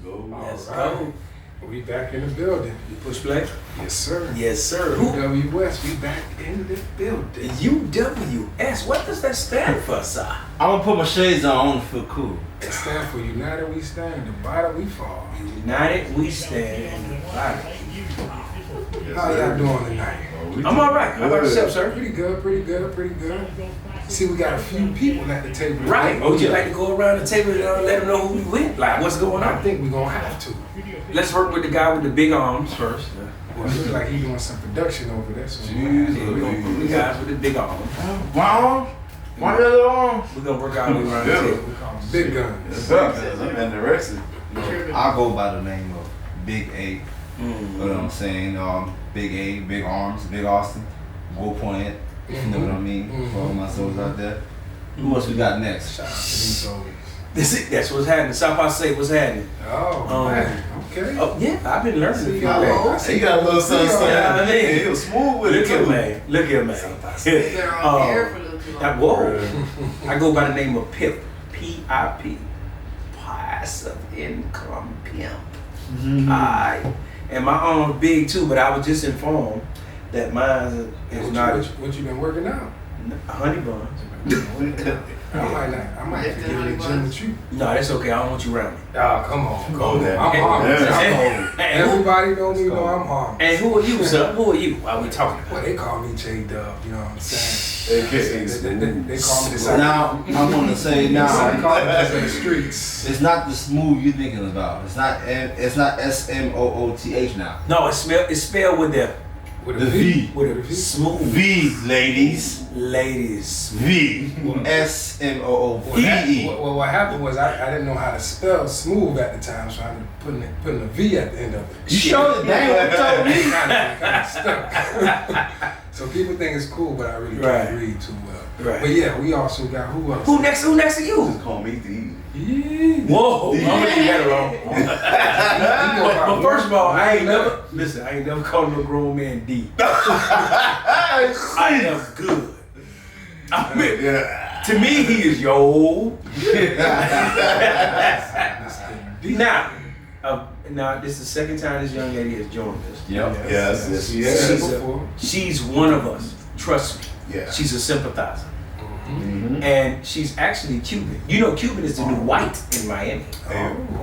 Let's go. We back in the building. You push play? Yes, sir. Yes, sir. U.W.S. We back in the building. U.W.S. What does that stand for, sir? I'm gonna put my shades on. I want to feel cool. It stands for United We Stand, divided we fall. United we stand. Divided. How y'all doing tonight? I'm all right. How about yourself, sir? Pretty good, pretty good, pretty good. See, we got a few people at the table. Right. Would you like to go around the table and let them know who we with? Like, what's going I on? think we're going to have to. Let's work with the guy with the big arms first. Well, it looks like he's doing some production over there. So Yeah, we're going to put the guys with the big arms. My arm? My little arm? We're going to work our way around the table. we call them big guns. I'm anorexic. I go by the name of Big A. Mm. You know what I'm saying? Big A, Big Arms, Big Austin. Go point it. You know what I mean? For all my souls out there. Who else we got next? Shout out to these souls. That's what's happening. South by say what's happening. Oh, man. Okay. Oh, yeah, I've been learning. See, He got a little something. Yeah, I mean, He was smooth with Look it at too. me. Look at me. Been on air for a little too long. Whoa. I go by the name of Pip. P-I-P. Passive income pimp. Alright. And my arm's big too, but I was just informed that mine is not What you been working out? a honey bun. I might have to get in the gym with you. No, that's okay. I don't want you around me. Oh, come on. Come on, man. I'm harmless. Yeah. I'm harmless. Everybody know me know I'm harmless. And who are you, sir? Who are you? Why are we talking Well, about? they call me J-Dub, you know what I'm saying? AKA They call me the side. Now, I'm gonna say now, Psychologist in the streets. it's not the smooth you're thinking about. It's not S-M-O-O-T-H now. No, it's spelled with the With The V. with a smooth. V, ladies. Ladies. V. S-M-O-O-V-E. Well, what happened was I didn't know how to spell smooth at the time, so I ended up putting a V at the end of it. You showed it, dang what you told me. Kind of stuck. So people think it's cool, but I really Right. can't read too well. Right. But yeah, we also got who else? Who next to you? Just call me D. Yeah. Whoa, I'm gonna leave that alone. But first of all, I ain't never called no grown man D. I am good. I mean, Yeah. to me, he is yo. Now, this is the second time this young lady has joined us. Yep. Yes, yes, She's, yes. she's one of us. Trust me. Yeah. She's a sympathizer. Mm-hmm. And she's actually Cuban. You know, Cuban is the new white in Miami.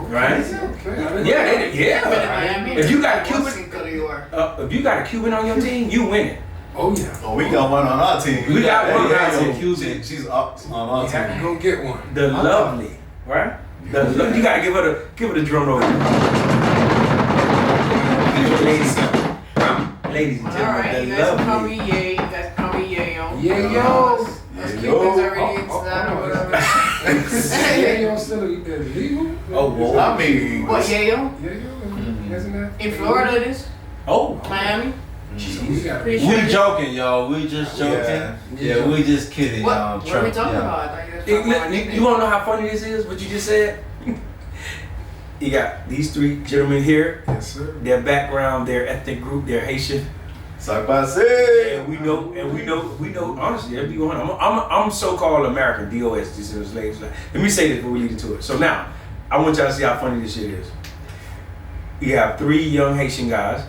Right? Okay. Yeah. If you got a Cuban, Cuban. if you got a Cuban on your team, you win it. Oh yeah. Oh, we got one on our team. We got one on our team. Cuban. She's up on our You have to team. go get one. The lovely, right? You gotta give her the drum roll. Ladies and All gentlemen, right, the you guys can call lovely. me Ye. You guys can call me Yayo. Yeah, yo. Us Yeah, Cubans yo. already into that or whatever. Yeah, you still illegal? Oh, whoa. I mean, What, Yayo? Yeah, yo. Isn't that? In Florida it is? Oh, Miami? We got Pretty We sure. joking, y'all. We just joking. Yeah. Yeah, we just kidding, What? y'all. What are we talking Yeah. about? Like, let's talk about my you nickname. wanna know how funny this is? What you just said? You got these three gentlemen here. Yes, sir. Their background, their ethnic group, they're Haitian. Side by side. And we know. Honestly, let's be 100. I'm so-called American, DOS, descendants of slaves. Let me say this before we lead into it. So now, I want y'all to see how funny this shit is. You have three young Haitian guys,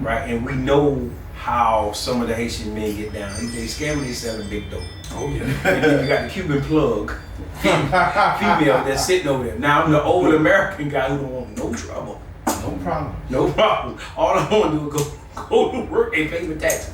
right? And we know how some of the Haitian men get down. They scamming, they selling big dope. Oh yeah. And then you got the Cuban plug, female that's sitting over there. Now I'm the old American guy who don't want no trouble. No problem. No problem. All I want to do is go to work and pay my taxes.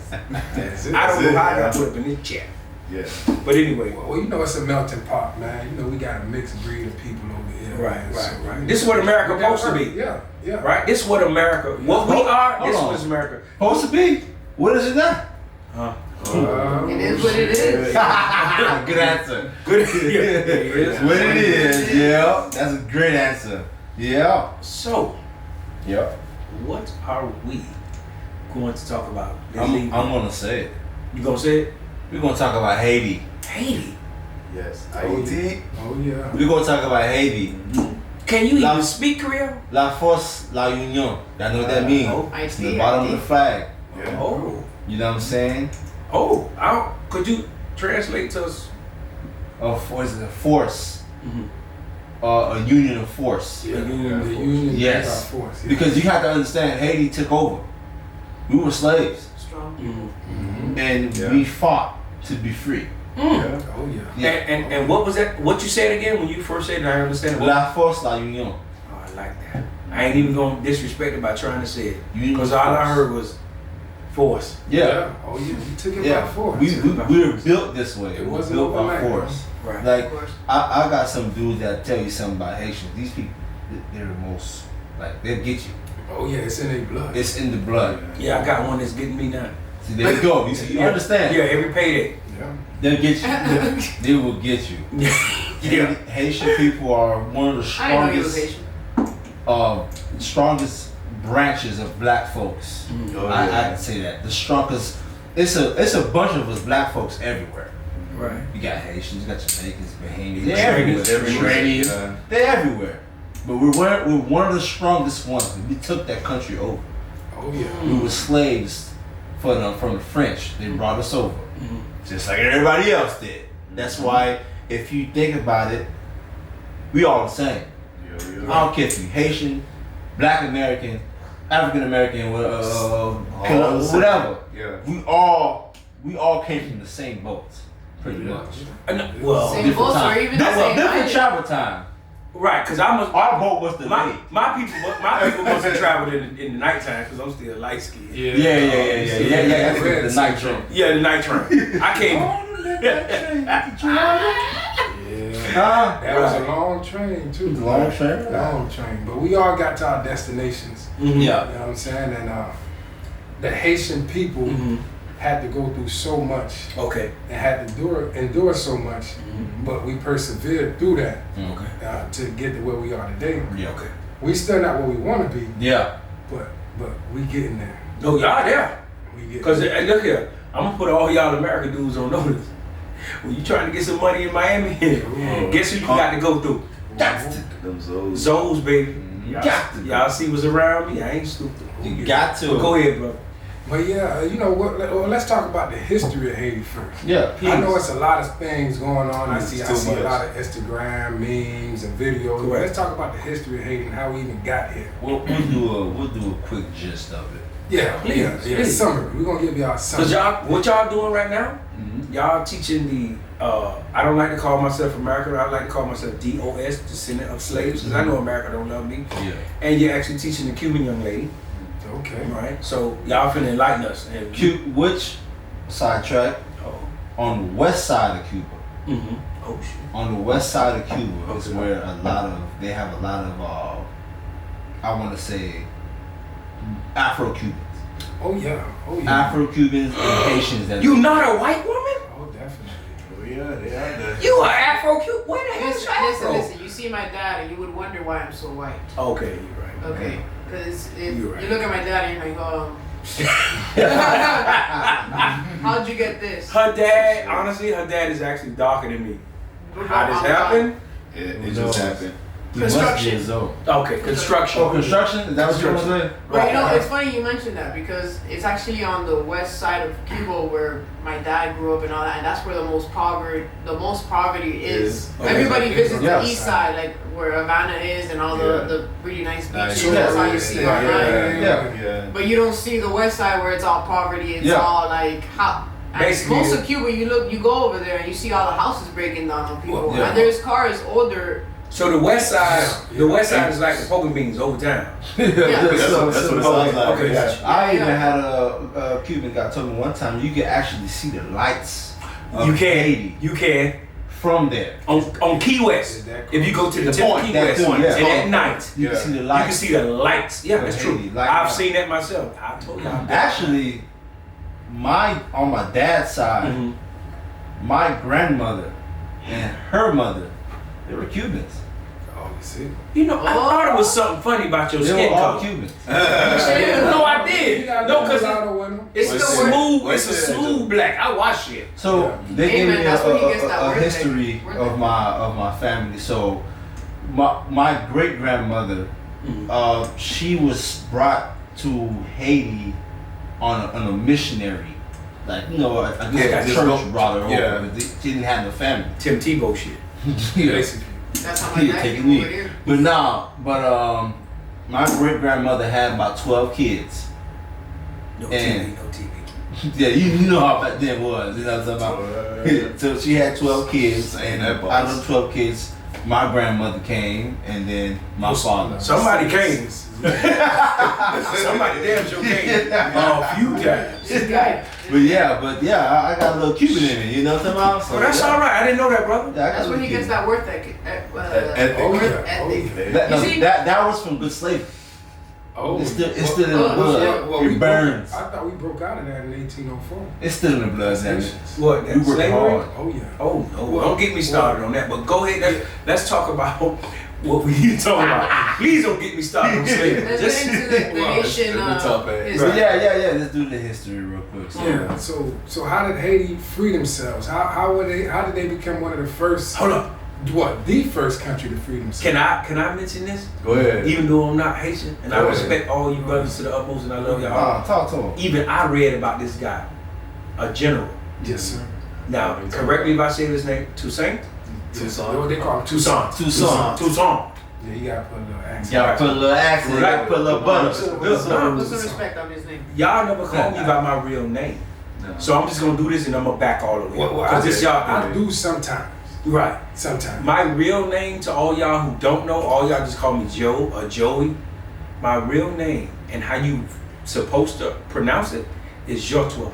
That's it. I don't know how I That's got it. put up in this chair. Yeah. But anyway. Well, you know it's a melting pot, man. You know we got a mixed breed of people over here. man. So, This is what America we got supposed to be. Yeah, yeah. Right? This is what America, what we are, Hold this on. is America. Supposed to be? What is it now? Huh? It is what it is. Good answer. Good. Yeah, it is. What it is, yeah. That's a great answer. Yeah. So, Yep. what are we going to talk about? I'm gonna say it. You gonna say it? We're gonna talk about Haiti. Haiti. Yes. Haiti. Oh yeah. We're gonna talk about Haiti. Can you La- even speak Creole? La Force, La Union. Y'all know what that means? Oh. It's the bottom of the flag. Yeah. Oh. You know what I'm saying? Could you translate to us? What is it? A force. a union of force. Yeah, The Union the Force. Union Yes. Force. Yeah. Because you have to understand, Haiti took over. We were slaves, Strong. and Yeah. we fought to be free. Oh yeah. Yeah. And what was that? What you said again when you first said it? I understand. What? La force, la union. Oh, I like that. I ain't even gonna disrespect it by trying to say it Union because all I force. heard was force. Yeah. Oh yeah. We took it Yeah. by force. We were built this way. It We were wasn't built by overnight, force. Right. Like Of course. I got some dudes that tell you something about Haitians. These people, they're the most like they'll get you. Oh yeah, it's in their blood. It's in the blood. Yeah, I got one that's getting me now. See, there you go. You see, you understand? Yeah, every payday. Yeah. They'll get you. They will get you. Yeah. Haitian people are one of the I didn't know you was strongest, Haitian. strongest branches of black folks. Oh, I yeah. can say that. The strongest. It's a bunch of us black folks everywhere. Right. You got Haitians, you got Jamaicans, Bahamians, Yeah, they're everywhere. everywhere. Iranians, Yeah. they're everywhere. But we're one of the strongest ones. We took that country over. Oh yeah. We were slaves from the French. They brought us over, Mhm. just like everybody else did. That's why, if you think about it, we all the same. Yeah, we I don't care if you Haitian, Black American, African American, whatever. Yeah. We all came from the same boats, pretty much. Well, Same different boats or time. even the Well, same different island. travel time. right, because I must. Our boat was My delayed. people must have traveled in the nighttime because I'm still light skinned. Yeah. That's Red the night Central. train. Yeah, the night train. I came. Yeah. That was a long train too. Long train? Long train. But we all got to our destinations. Yeah. You know what I'm saying? And the Haitian people Mhm. had to go through so much Okay. and had to endure so much, but we persevered through that Okay. to get to where we are today. Yeah. Okay. We still not where we want to be, Yeah. but we getting there. No, y'all there. We getting Because there. look here, I'm gonna put all y'all American dudes on notice. When you trying to get some money in Miami, guess who you got to go through? Them Zoes. Zoes, baby. Got to. Y'all see what's around me? I ain't stupid. You got to. But go ahead, bro. But yeah, you know what? Let's talk about the history of Haiti first. Yeah. I know it's a lot of things going on. I It's see too a much. lot of Instagram memes and videos. But Correct. let's talk about the history of Haiti and how we even got here. We'll do a quick gist of it. Yeah, Please, yeah. please. It's summary. We're gonna give y'all a Cause summary. what y'all doing right now? Mm-hmm. Y'all teaching the. I don't like to call myself American. I like to call myself DOS, descendant of slaves, because I know America don't love me. Yeah. And you're actually teaching the Cuban young lady, Okay. right? So y'all finna enlighten us. And Which sidetrack? Oh. On the west side of Cuba. Mm-hmm. Oh shit. On the west side of Cuba is Okay. where they have a lot of I want to say Afro-Cubans. Oh yeah. Oh yeah. Afro-Cubans and Haitians. That You not a white woman? Oh definitely. Oh, yeah, they are there. You are Afro-Cuban? Where the hell is Listen, Afro? listen. You see my dad, and you would wonder why I'm so white. Okay, you're right. Okay, because You're right. you look at my dad and you're like, how'd you get this? Her dad, honestly, her dad is actually darker than me. How this happened? Yeah, it just happened. You must be Construction. a Zoe. Okay, construction. Oh, construction? Is that what you want to say? But you know, Right. it's funny you mentioned that because it's actually on the west side of Cuba where my dad grew up and all that, and that's where the most poverty is. Okay. Everybody visits Yeah. the east side, like where Havana is and all Yeah. the really nice Nice. beaches. That's how you see it online. Yeah. But you don't see the west side where it's all poverty. It's Yeah. all like how. And Basically, most of Cuba, you go over there and you see all the houses breaking down on people, Well, yeah. and there's cars older. So the west side, Yeah. the west side is like the poker beans over town. Yeah. That's what it sounds like. Okay, Yeah. gotcha. I even Yeah. had a Cuban guy told me one time you can actually see the lights of You can, Haiti you can from there. on Key West. Is that If you go to the The tip of point, Key that West, too, yeah. and at night You can Yeah. see the you lights. can see the lights. Yeah, that's true. Haiti, like I've that. seen that myself. I told y'all. Actually, on my dad's side, Mhm. my grandmother and her mother, they were Cubans. Oh, you see? You know, I thought it was something funny about your They skin were all color. Cubans. No, I did. No, because it's What's a it? smooth. What's It's a it? smooth black. I watch it. So Yeah. they Hey, gave man, me that's where he gets that a word history thing. of my family. So my great grandmother, she was brought to Haiti on a missionary, like I Yeah, guess just a go- church brought her yeah. over, but she didn't have no family. Tim Tebow shit. Yeah. Basically. That's how my Yeah, dad take a came over knee. here. But my great grandmother had about 12 kids. No And- TV, no TV. Yeah, you know how back then was. You know what I'm talking about? So she had 12 kids, and That out boss. of the 12 kids, my grandmother came, and then my father. Somebody came. Somebody damn sure came. A few times. This guy. But yeah, I got a little Cuban in me. You know what I'm talking about? So, Oh, that's yeah. all right. I didn't know that, brother. Yeah, I got That's a when little he gets Cuban. that work ethic. Oh, yeah. ethic. Oh, yeah. That, no, You see? that was from good slavery. Oh, It's still in the well, blood. well, we It burns. I thought we broke out of that in 1804. It's still in the blood, damn it. What? We That work slavery? hard. Oh yeah. Oh no! Don't get me started on that. But go ahead. Let's talk about what we need to talk about. Please don't get me started on slavery. Let's Just get into the Haitian it's a tough ass. history. But yeah. Let's do the history real quick. So, Yeah. So how did Haiti free themselves? How did they become one of the first? hold up. What, the first country to free themselves? Can I mention this? Go ahead. Even though I'm not Haitian, and I Go ahead. respect all you brothers to the utmost, and I love y'all. talk to him. Even I read about this guy, a general. Yes, sir. Now, correct me if I say his name. Toussaint. What they call it? Toussaint. Toussaint. Toussaint. Yeah, you gotta put a little accent. Y'all put a little accent, y'all put a little butter. Look, no, Put some respect on his name. y'all never called me by my real name, No. so I'm just gonna do this, and I'm gonna back all the way. Well, Cause this y'all. I do sometimes. Right. Sometimes. My real name, to all y'all who don't know, all y'all just call me Joe or Joey. My real name and how you supposed to pronounce it is Jotwa.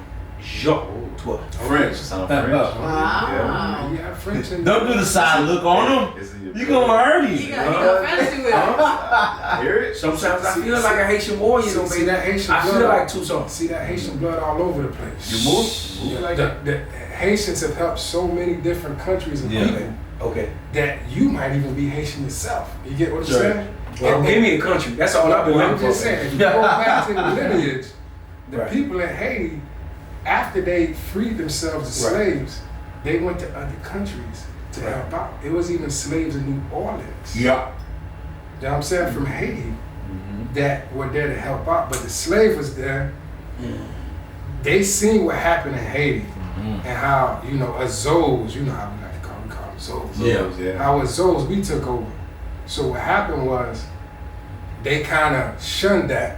Jotwa. French. Sound French. Wow. Yeah, French and Don't do the side look on him. It's in your You gonna hurt He him. got fancy with it. Hear it? Sometimes I feel like a Haitian warrior, though, see baby. that Haitian I blood. feel like Toussaint. See that Haitian blood all over the place. You move? Yeah, like the Haitians have helped so many different countries and Yeah. people Okay. that you might even be Haitian yourself. You get what I'm Sure. saying? Well, give me a country. That's all I've been Well, I'm looking just for. saying, if you go back to the lineage, the Right. people in Haiti, after they freed themselves as Right. slaves, they went to other countries to Right. help out. It was even slaves in New Orleans. Yeah. You know what I'm saying? From Haiti that were there to help out. But the slave was there. They seen what happened in Haiti and how, Azos, you know how we like to call them Azos. Yeah. How Azos, we took over. So what happened was they kind of shunned that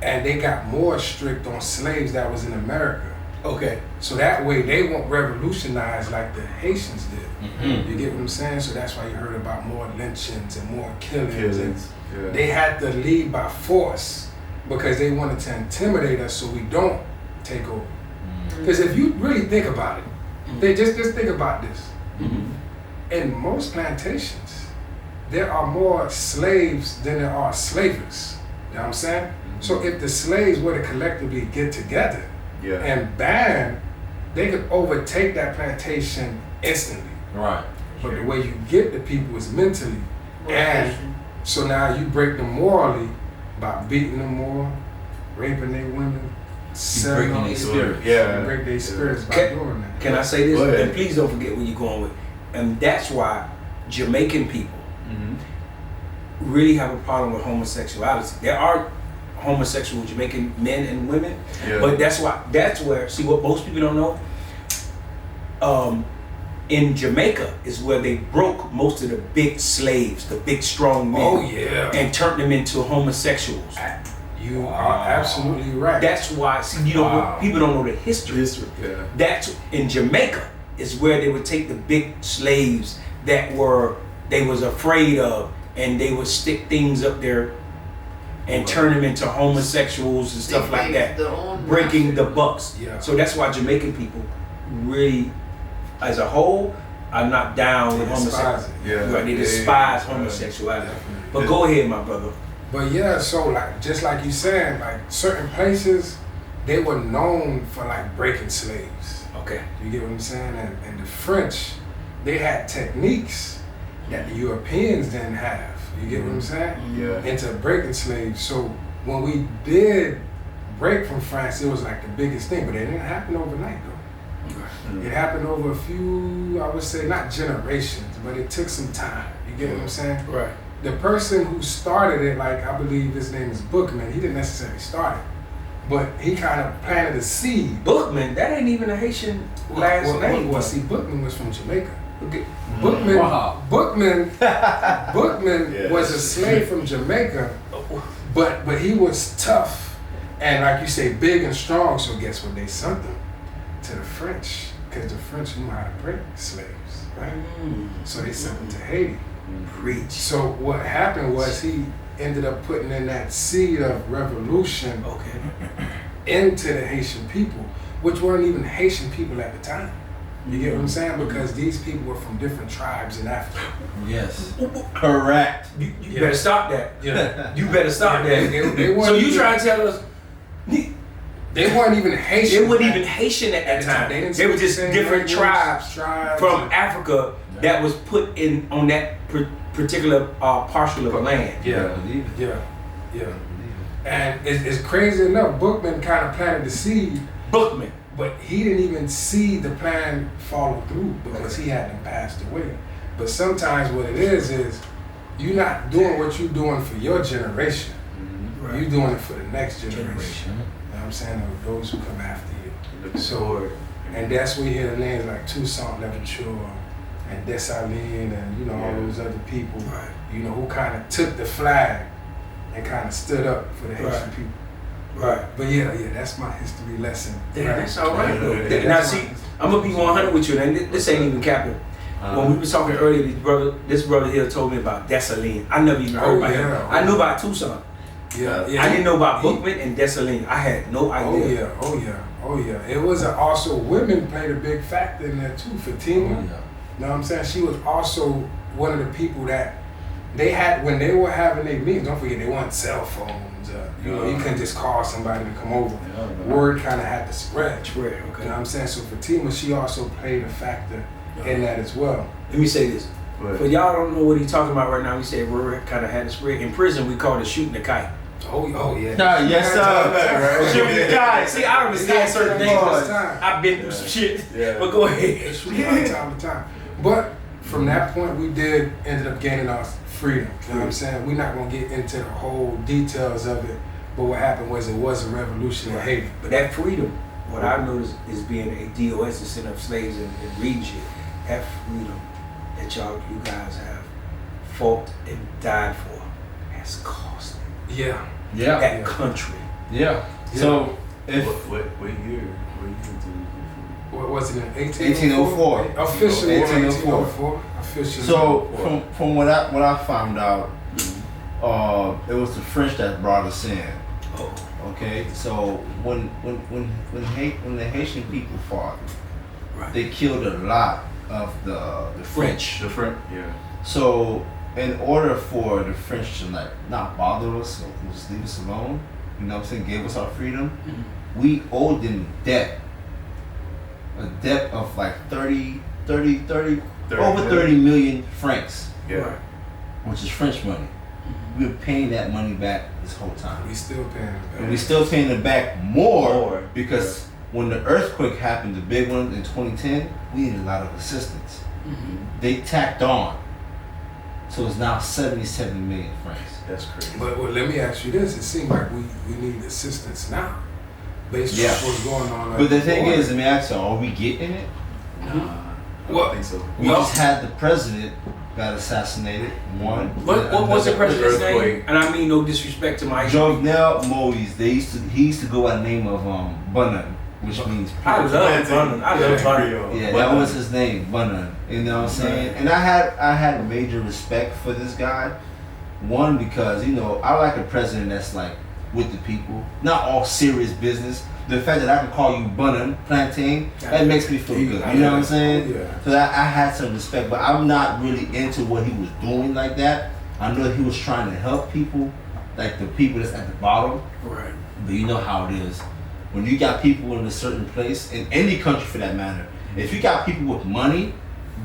and they got more strict on slaves that was in America. Okay. So that way they won't revolutionize like the Haitians did. Mhm. You get what I'm saying? So that's why you heard about more lynchings and more killings. Killings. And Yeah. they had to lead by force because they wanted to intimidate us so we don't take over. Because if you really think about it, they just think about this. In most plantations, there are more slaves than there are slavers. You know what I'm saying? So if the slaves were to collectively get together Yeah. and band, they could overtake that plantation instantly. Right. But the way you get the people is mentally. And so now you break them morally by beating them more, raping their women, selling breaking them. their spirit. Yeah. You break their spirits by Can- doing that. Can I say this? Go ahead. And please don't forget where you're going with. And that's why Jamaican people really have a problem with homosexuality. There are homosexual Jamaican men and women, Yeah. but that's where, see what most people don't know, in Jamaica is where they broke most of the big slaves, the big strong men, Oh yeah. and turned them into homosexuals. You are absolutely right. That's why, see, you don't know, people don't know the history. History. Yeah. That's in Jamaica is where they would take the big slaves that they was afraid of, and they would stick things up there and turn them into homosexuals and stuff like that, breaking the bucks. Yeah. So that's why Jamaican people really, as a whole, are not down with despise homosexuality. it. Yeah. Right, they Yeah, despise yeah. homosexuality. Definitely. But go ahead, my brother. But yeah, so like just like you said, like certain places, they were known for like breaking slaves. Okay. You get what I'm saying? And the French, they had techniques that the Europeans didn't have. You get what I'm saying? Yeah. Into breaking slaves. So when we did break from France, it was like the biggest thing, but it didn't happen overnight though. It happened over a few, I would say, not generations, but it took some time. You get what I'm saying? Right. The person who started it, like I believe his name is Bookman, he didn't necessarily start it, but he kind of planted a seed. Bookman, that ain't even a Haitian last name. Well, was see, Bookman was from Jamaica. Okay. Bookman, Wow. Bookman Yes. was a slave from Jamaica, but he was tough and like you say, big and strong. So guess what? They sent him to the French because the French knew how to break slaves, right? So they sent him to Haiti. Preach. So what happened was he ended up putting in that seed of revolution Okay. into the Haitian people, which weren't even Haitian people at the time. You get what I'm saying? Because these people were from different tribes in Africa. Yes. Correct. You better stop that. Yeah. You better stop that. They weren't So you even- trying to tell us They weren't even Haitian. they weren't even Haitian at that time. They were just different tribes from Africa that was put in on that particular parcel of land. Yeah, Believe it. yeah. And it's crazy enough, Bookman kind of planted the seed, Bookman. but he didn't even see the plan follow through because he hadn't passed away. But sometimes what it is you're not doing what you're doing for your generation. Right. You're doing it for the next generation. Generation. You know what I'm saying? Or those who come after you. Looking So- forward. And that's where you hear the names like Toussaint Louverture and Dessalines and you know all those other people, Right. you know, who kind of took the flag and kind of stood up for the Haitian Right. people. Right. But yeah, that's my history lesson. Yeah, that's all right. Yeah, Now that's see, my- I'm gonna be 100 with you, and this ain't even capping. When we was talking earlier, this brother here told me about Dessalines. I never even heard Oh, about him. yeah. I knew about Toussaint. Yeah, I didn't know about he- Bookman and Dessalines. I had no Oh idea. yeah, oh yeah, oh yeah. It was also women played a big factor in that too. Fatima, you know what I'm saying? She was also one of the people that they had when they were having their meetings. Don't forget, they weren't cell phones. You know, you couldn't just call somebody to come over. Word kind of had to spread. Spread, You okay. know what I'm saying? So Fatima, she also played a factor in that as well. Let me say this. But For y'all don't know what he's talking about right now, we said word kind of had to spread. In prison, we called it shooting the kite. Oh yeah. Yes, sir. Shooting the kite. See, I understand certain things. all the time. I've been through some shit. Yeah. But go They ahead. shoot all the time. But from that point, we ended up gaining our freedom. You know what I'm saying? We're not gonna get into the whole details of it. But what happened was it was a revolution in Haiti. But that freedom, what I noticed is being a DOS to send up slaves and reading shit, that freedom that you guys have fought and died for has cost Yeah. Yeah. that country. Yeah. So if what year? What year did we What was it in 1804. Officially 1804. 1804. Officially. So from what I found out, it was the French that brought us in. Oh, Okay, so when the Haitian people fought, right. they killed a lot of the French. The French, yeah. So in order for the French to like not bother us or just leave us alone, you know what I'm saying, gave us our freedom, we owed them debt. A debt of like 30 over 30 million francs, Yeah. Right. which is French money. We were paying that money back this whole time. we still paying it back. And we still paying it back more More, because when the earthquake happened, the big one in 2010, we needed a lot of assistance. They tacked on. So it's now 77 million francs. That's crazy. But let me ask you this: it seems like we need assistance now, based Yeah. on what's going on. But the thing before. is, let me ask you, are we getting it? I What? don't think so. We just had the president got assassinated. One. What was the president's name? earthquake. And I mean no disrespect to my Jovenel Moïse. He used to go by the name of Bunan, which means I love Bunnan. I love Bunnan. yeah, that was his name, Bunan. You know what I'm saying? And I had major respect for this guy. One, because I like a president that's like with the people, not all serious business. The fact that I can call you Bunan, plantain, that makes me feel good. You know what I'm saying? Yeah. So I had some respect, but I'm not really into what he was doing like that. I know he was trying to help people, like the people that's at the bottom. Right. But you know how it is. When you got people in a certain place, in any country for that matter, if you got people with money,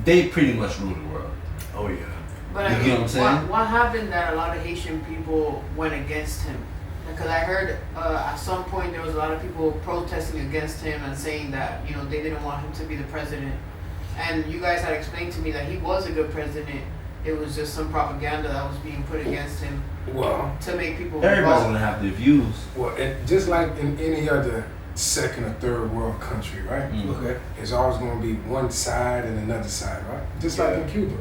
they pretty much rule the world. Oh yeah. But You I get mean, what I'm saying? what happened that a lot of Haitian people went against him? Because I heard at some point there was a lot of people protesting against him and saying that they didn't want him to be the president. And you guys had explained to me that he was a good president. It was just some propaganda that was being put against him Well, to make people Everybody's vote. gonna have their views. Well, just like in any other second or third world country, right? Okay. It's always going to be one side and another side, right? Just like in Cuba.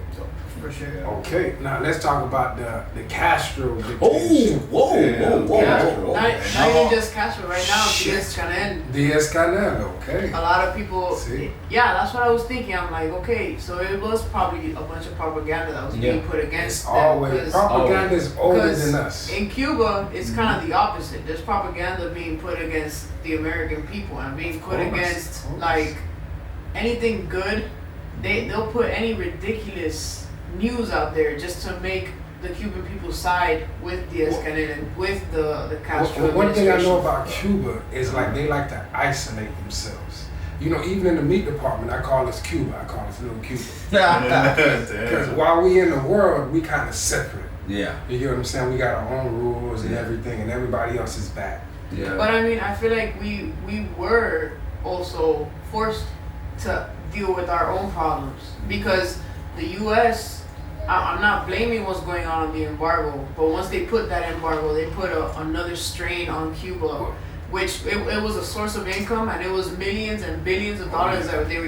For sure. Okay, now let's talk about the Castro Oh, dictatorship. whoa, Yeah. whoa, whoa, Yeah. whoa. Not even just Castro. Right now, Diaz-Canel. Diaz-Canel, okay. A lot of people. See? Yeah, that's what I was thinking. I'm like, okay, so it was probably a bunch of propaganda that was being put against It's them. always, propaganda is older because than us. In Cuba, it's kind of the opposite. There's propaganda being put against the American people and being put against like anything good. They'll put any ridiculous news out there just to make the Cuban people side with Diaz-Canel and with the Castro One thing I know administration. about Cuba is like they like to isolate themselves. You know, even in the meat department, I call us Cuba. I call us little Cuba. Because while we in the world, we kind of separate. Yeah. You get what I'm saying? We got our own rules and everything, and everybody else is back. Yeah. But I mean, I feel like we were also forced to deal with our own problems because the U.S. I'm not blaming what's going on the embargo, but once they put that embargo, they put another strain on Cuba, which it was a source of income and it was millions and billions of dollars that they were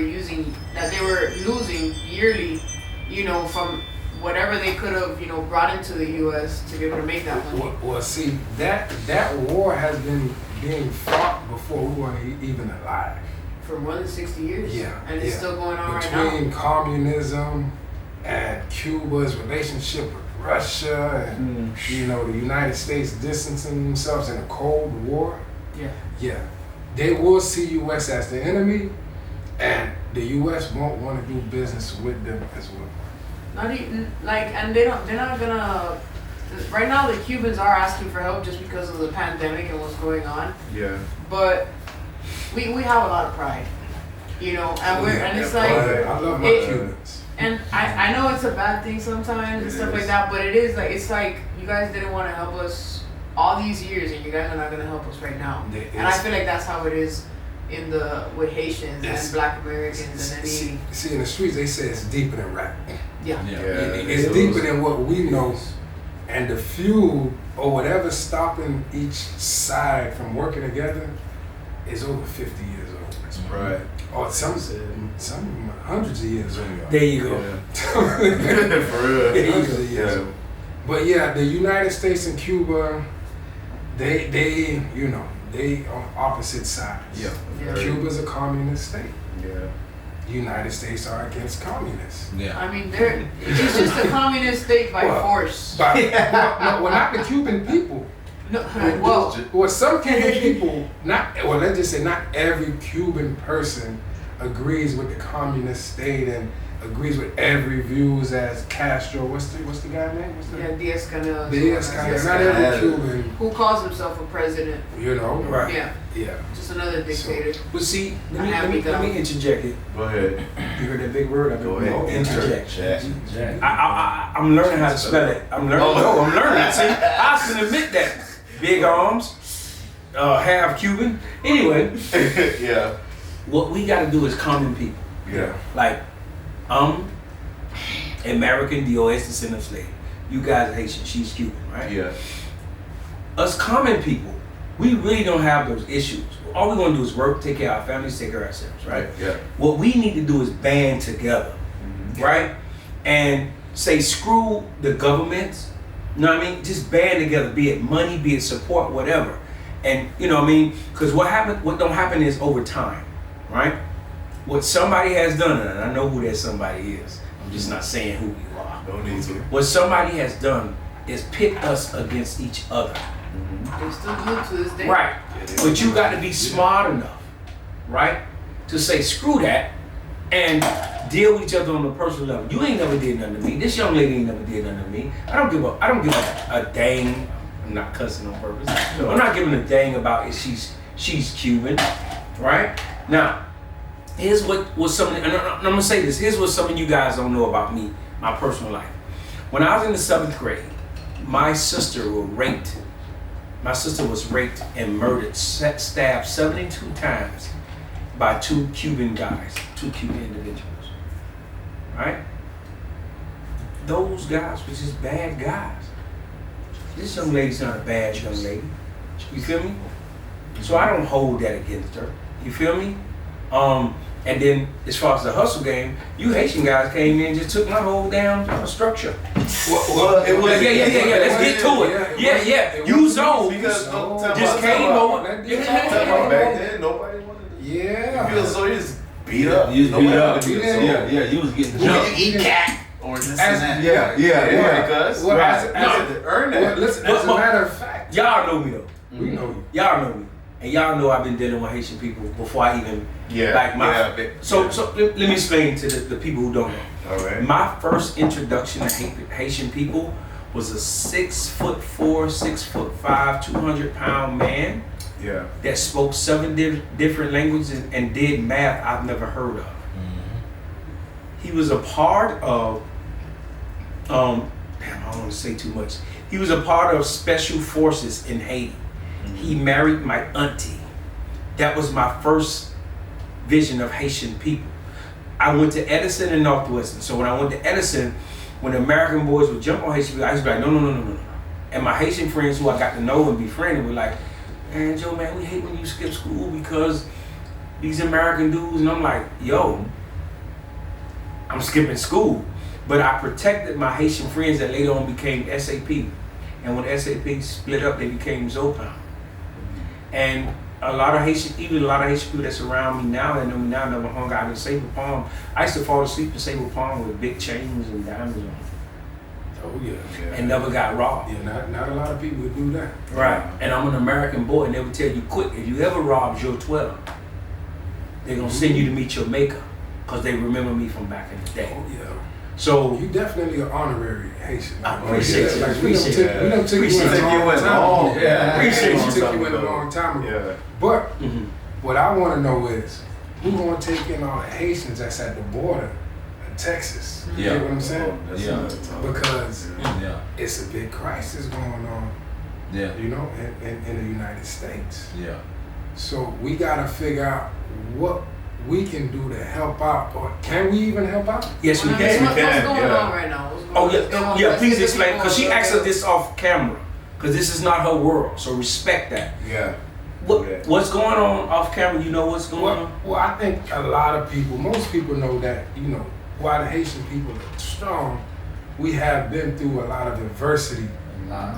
losing yearly, you know, from whatever they could have, you know, brought into the U.S. to be able to make that money. Well, see, that war has been being fought before we were even alive. For more than 60 years. Yeah. And it's still going on right Between now. communism and Cuba's relationship with Russia and, you know, the United States distancing themselves in a Cold War. Yeah. Yeah. They will see U.S. as the enemy, and the U.S. won't want to do business with them as well. Not even like, and they're not gonna. Right now, the Cubans are asking for help just because of the pandemic and what's going on. Yeah. But we have a lot of pride, you know, and it's like, I love my Cubans. and I know it's a bad thing sometimes and stuff like that, but it's like you guys didn't want to help us all these years, and you guys are not gonna help us right now. And I feel like that's how it is with Haitians and Black Americans and any. See, in the streets, they say it's deeper than rap. Yeah. It's deeper than what we know, and the feud or whatever's stopping each side from working together is over 50 years old. That's right. Or some hundreds of years old. There you go. For real. Hundreds of years old. But yeah, the United States and Cuba, they on opposite sides. Yeah. Cuba's a communist state. Yeah. United States are against communists. Yeah. I mean, it's just a communist state by force. Well, not the Cuban people. No, Well, some Cuban people, let's just say not every Cuban person agrees with the communist state and agrees with every views as Castro. What's the guy name? Diaz-Canel. Diaz-Canel. Not every Cuban. Who calls himself a president? You know, Right. Yeah. Just another dictator. But see, let me interject it. Go ahead. You heard that big word? Go ahead. Interject. Jack. I'm learning how to spell it. I'm learning. No, I'm learning. See, I can admit that. Big arms, half Cuban. Anyway, Yeah. what we got to do is common people. Yeah. Like, American, U.S. descendant of slave. You guys are Haitian. She's Cuban, right? Yeah. Us common people, we really don't have those issues. All we're gonna do is work, take care of our families, take care of ourselves, right? Yeah. What we need to do is band together, right? And say screw the governments. You know what I mean? Just band together, be it money, be it support, whatever. And you know what I mean? Because what don't happen is over time, right? What somebody has done, and I know who that somebody is. I'm just not saying who you are. Don't need to. What somebody has done is pit us against each other. They still do it to this day. Right. But you got to be smart enough, right? To say screw that and deal with each other on a personal level. You ain't never did nothing to me. This young lady ain't never did nothing to me. I don't give a dang. I'm not cussing on purpose. I'm not giving a dang about if she's Cuban, right? Now, here's what some, and I'm gonna say this. Here's what some of you guys don't know about me, my personal life. When I was in the 7th grade, my sister was raped. My sister was raped and murdered, stabbed 72 times by 2 Cuban guys, 2 Cuban individuals. Right? Those guys were just bad guys. This young lady's not a bad young lady. You feel me? So I don't hold that against her. You feel me? And then as far as the hustle game, you Haitian guys came in and just took my whole damn structure. Well, it was. Yeah. Let's get to it. Yeah. You zones just came over. Back then, nobody wanted to. Yeah. You feel so you just beat up. You was beat Nobody up. wanted to be a Yeah, soldier. yeah, you was getting You jumped. eat cat or this As- and that. Yeah. Because Well, right. as- as- to earn Well, that. listen, as a matter of fact, Y'all know me though. we know you. Y'all know me. And y'all know I've been dealing with Haitian people before I even So let me explain to the people who don't know. All right. My first introduction to Haitian people was a 6'4", 6'5", 200-pound man Yeah. that spoke 7 different languages and did math I've never heard of. He was a part of, I don't want to say too much. He was a part of special forces in Haiti. He married my auntie. That was my first vision of Haitian people. I went to Edison and Northwestern. So when I went to Edison, when the American boys would jump on Haitian people, I used to be like, no. And my Haitian friends who I got to know and befriended were like, man, Joe, man, we hate when you skip school because these American dudes. And I'm like, yo, I'm skipping school. But I protected my Haitian friends that later on became SAP. And when SAP split up, they became Zopan. And a lot of Haitian people that surround me now, that know me now, never hung out in Sable Palm. I used to fall asleep in Sable Palm with big chains and diamonds on, Oh yeah. and never got robbed. Yeah, not a lot of people would do that. Right. And I'm an American boy, and they would tell you quick, if you ever rob your 12, they're gonna send you to meet your maker, cause they remember me from back in the day. Oh yeah. So You definitely are honorary Haitian. I appreciate you. Like, Appreciate we done took you in a long time. Yeah. Appreciate you. We took you in a long time ago. Yeah. But mhm. what I want to know is, who gonna take in all the Haitians that's at the border in Texas? You Yeah. get what I'm saying? That's Yeah. another topic. Because Yeah. it's a big crisis going on, Yeah. you know, in the United States. Yeah. So we gotta figure out what we can do to help out, or can we even help out? Yes, we What's can. going yeah. on right now? What's going Oh on? What's going on? yeah. Let's Please get the explain, people cause she on asked the- us this off camera, cause this is not her world. So respect that. Yeah. What's going on off camera? You know what's going on? Well, I think a lot of people, most people know that, you know, while the Haitian people are strong, we have been through a lot of adversity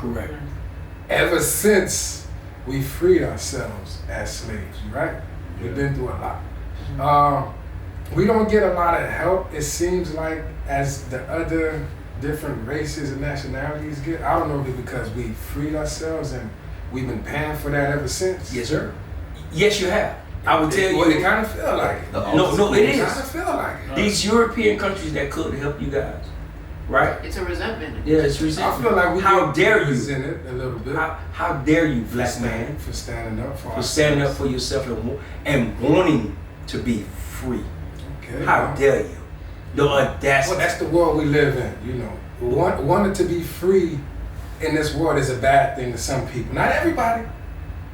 Correct. ever since we freed ourselves as slaves, right? We've been through a lot. We don't get a lot of help, it seems like, as the other different races and nationalities get. I don't know if it's because we freed ourselves and we've been paying for that ever since. Yes, sir. Yes, you have. I would tell Well, it you. kind of feel like it. No, it It kind is. of feel like it. These European countries that could help you guys, right? It's a resentment. Yeah, it's I resentment. feel like we How get dare you? represented a little bit. How dare you, black man, For standing up for for standing up ourselves. for yourself and wanting to be free? Okay. How dare you? The audacity. Well, that's the world we live in, you know. Wanting to be free in this world is a bad thing to some people. Not everybody,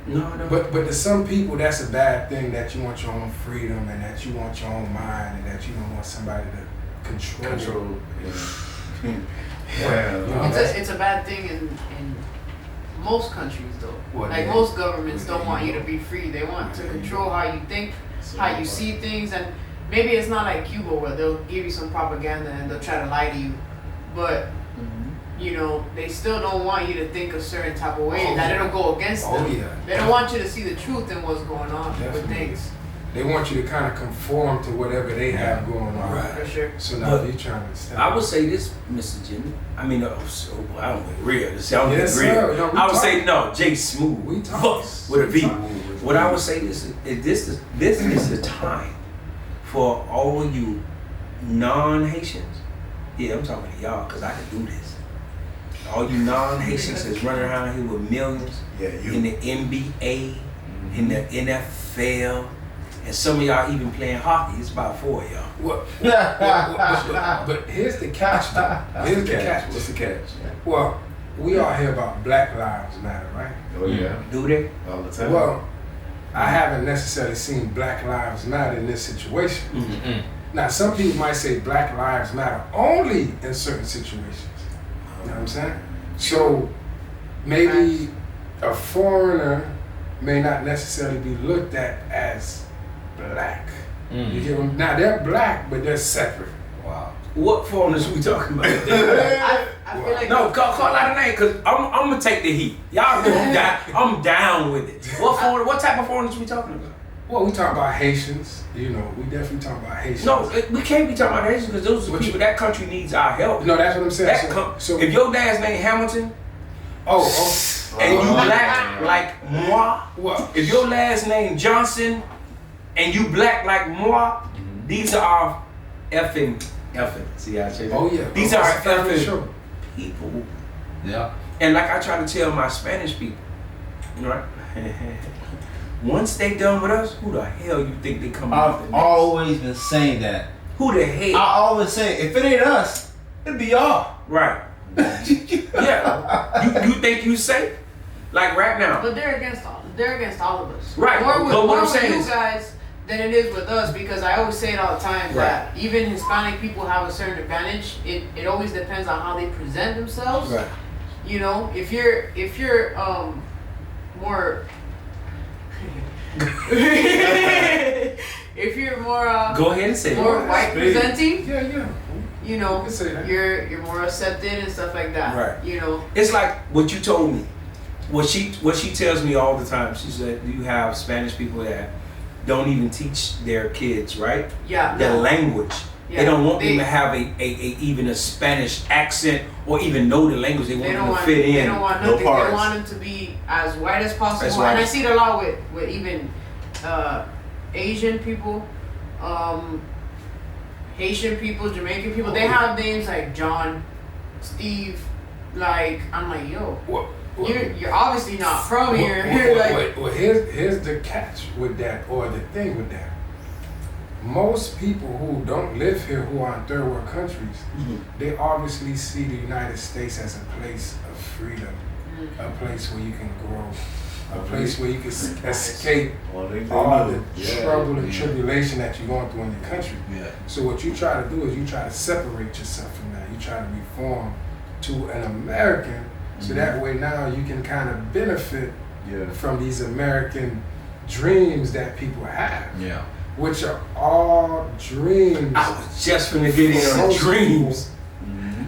No. but to some people, that's a bad thing, that you want your own freedom and that you want your own mind and that you don't want somebody to control. Yeah. You know, It's a bad thing in most countries though. Well, Like yeah. most governments Well, don't yeah, want you you to know. be free. They want to Yeah, you control know. how you think, how you see things, and maybe it's not like Cuba where they'll give you some propaganda and they'll try to lie to you, but you know they still don't want you to think a certain type of way Oh, that yeah. it'll go against Oh, them. yeah. They don't want you to see the truth in what's going on with Definitely. things. They want you to kind of conform to whatever they have going on. Right. For sure. So now But you're trying to stand. I would say this, Mr. Jimmy. I mean, I don't get real. This sounds Yes, real. sir. No, we I would say talk. no, Jay Smooth. We talk. Fuck, with a V. We talk. What I would say this is the time for all you non-Haitians. Yeah, I'm talking to y'all because I can do this. All you non-Haitians that's running around here with millions Yeah, in the NBA, in the NFL, and some of y'all even playing hockey. It's about 4 of y'all. But here's the catch, though. Here's the catch. What's the catch? Well, we all hear about Black Lives Matter, right? Oh yeah, Do they? all the time. Well, I haven't necessarily seen Black Lives Matter in this situation. Now, some people might say Black Lives Matter only in certain situations. You know what I'm saying? So maybe a foreigner may not necessarily be looked at as black. You Mm. get them? Now they're black, but they're separate. Wow. What foreigners we talking about? I feel like No, call out a name, cause I'm gonna take the heat. Y'all know I'm down with it. What type of foreigners we talking about? Well, we talk about Haitians. You know, we definitely talk about Haitians. No, we can't be talking about Haitians because those are the people. That country needs our help. No, that's what I'm saying. So if your dad's name Hamilton and you black like moi, what? if your last name Johnson and you black like moi, these are our effing. See how I say that? Oh yeah. These are our family effing show. people. Yeah. And like I try to tell my Spanish people, right? Once they done with us, who the hell you think they come after I've next? always been saying that. Who the hell? I always say, if it ain't us, it'd be y'all. Right. Yeah. You think you safe? Like right now. But they're against all of us. Right, More with, but what more I'm with saying you is- guys than it is with us, because I always say it all the time that even Hispanic people have a certain advantage. It always depends on how they present themselves. Right. You know, if you're more if you're more Go ahead and say more it. white presenting, Yeah. you know, You can say that. you're more accepted and stuff like that. Right. You know. It's like what you told me. What she tells me all the time. She said you have Spanish people that don't even teach their kids, right? Yeah. Their no. language. Yeah, They don't want they- them to have even a Spanish accent or even know the language. They want They them don't to want. fit in. They don't want No nothing. They parts. want them to be as white as possible. That's right. And I see it a lot with even Asian people, Haitian people, Jamaican people. They have names like John, Steve. Like I'm like, yo, What? you're obviously not from here. Like, Well, here's the catch with that, or the thing with that. Most people who don't live here, who are in third world countries, they obviously see the United States as a place of freedom, a place where you can grow, a place where you can escape all the trouble and tribulation that you're going through in your country. Yeah. So what you try to do is you try to separate yourself from that. You try to reform to an American, so that way now you can kind of benefit from these American dreams that people have, Yeah. which are all dreams. I was just finna get in on the Most dreams.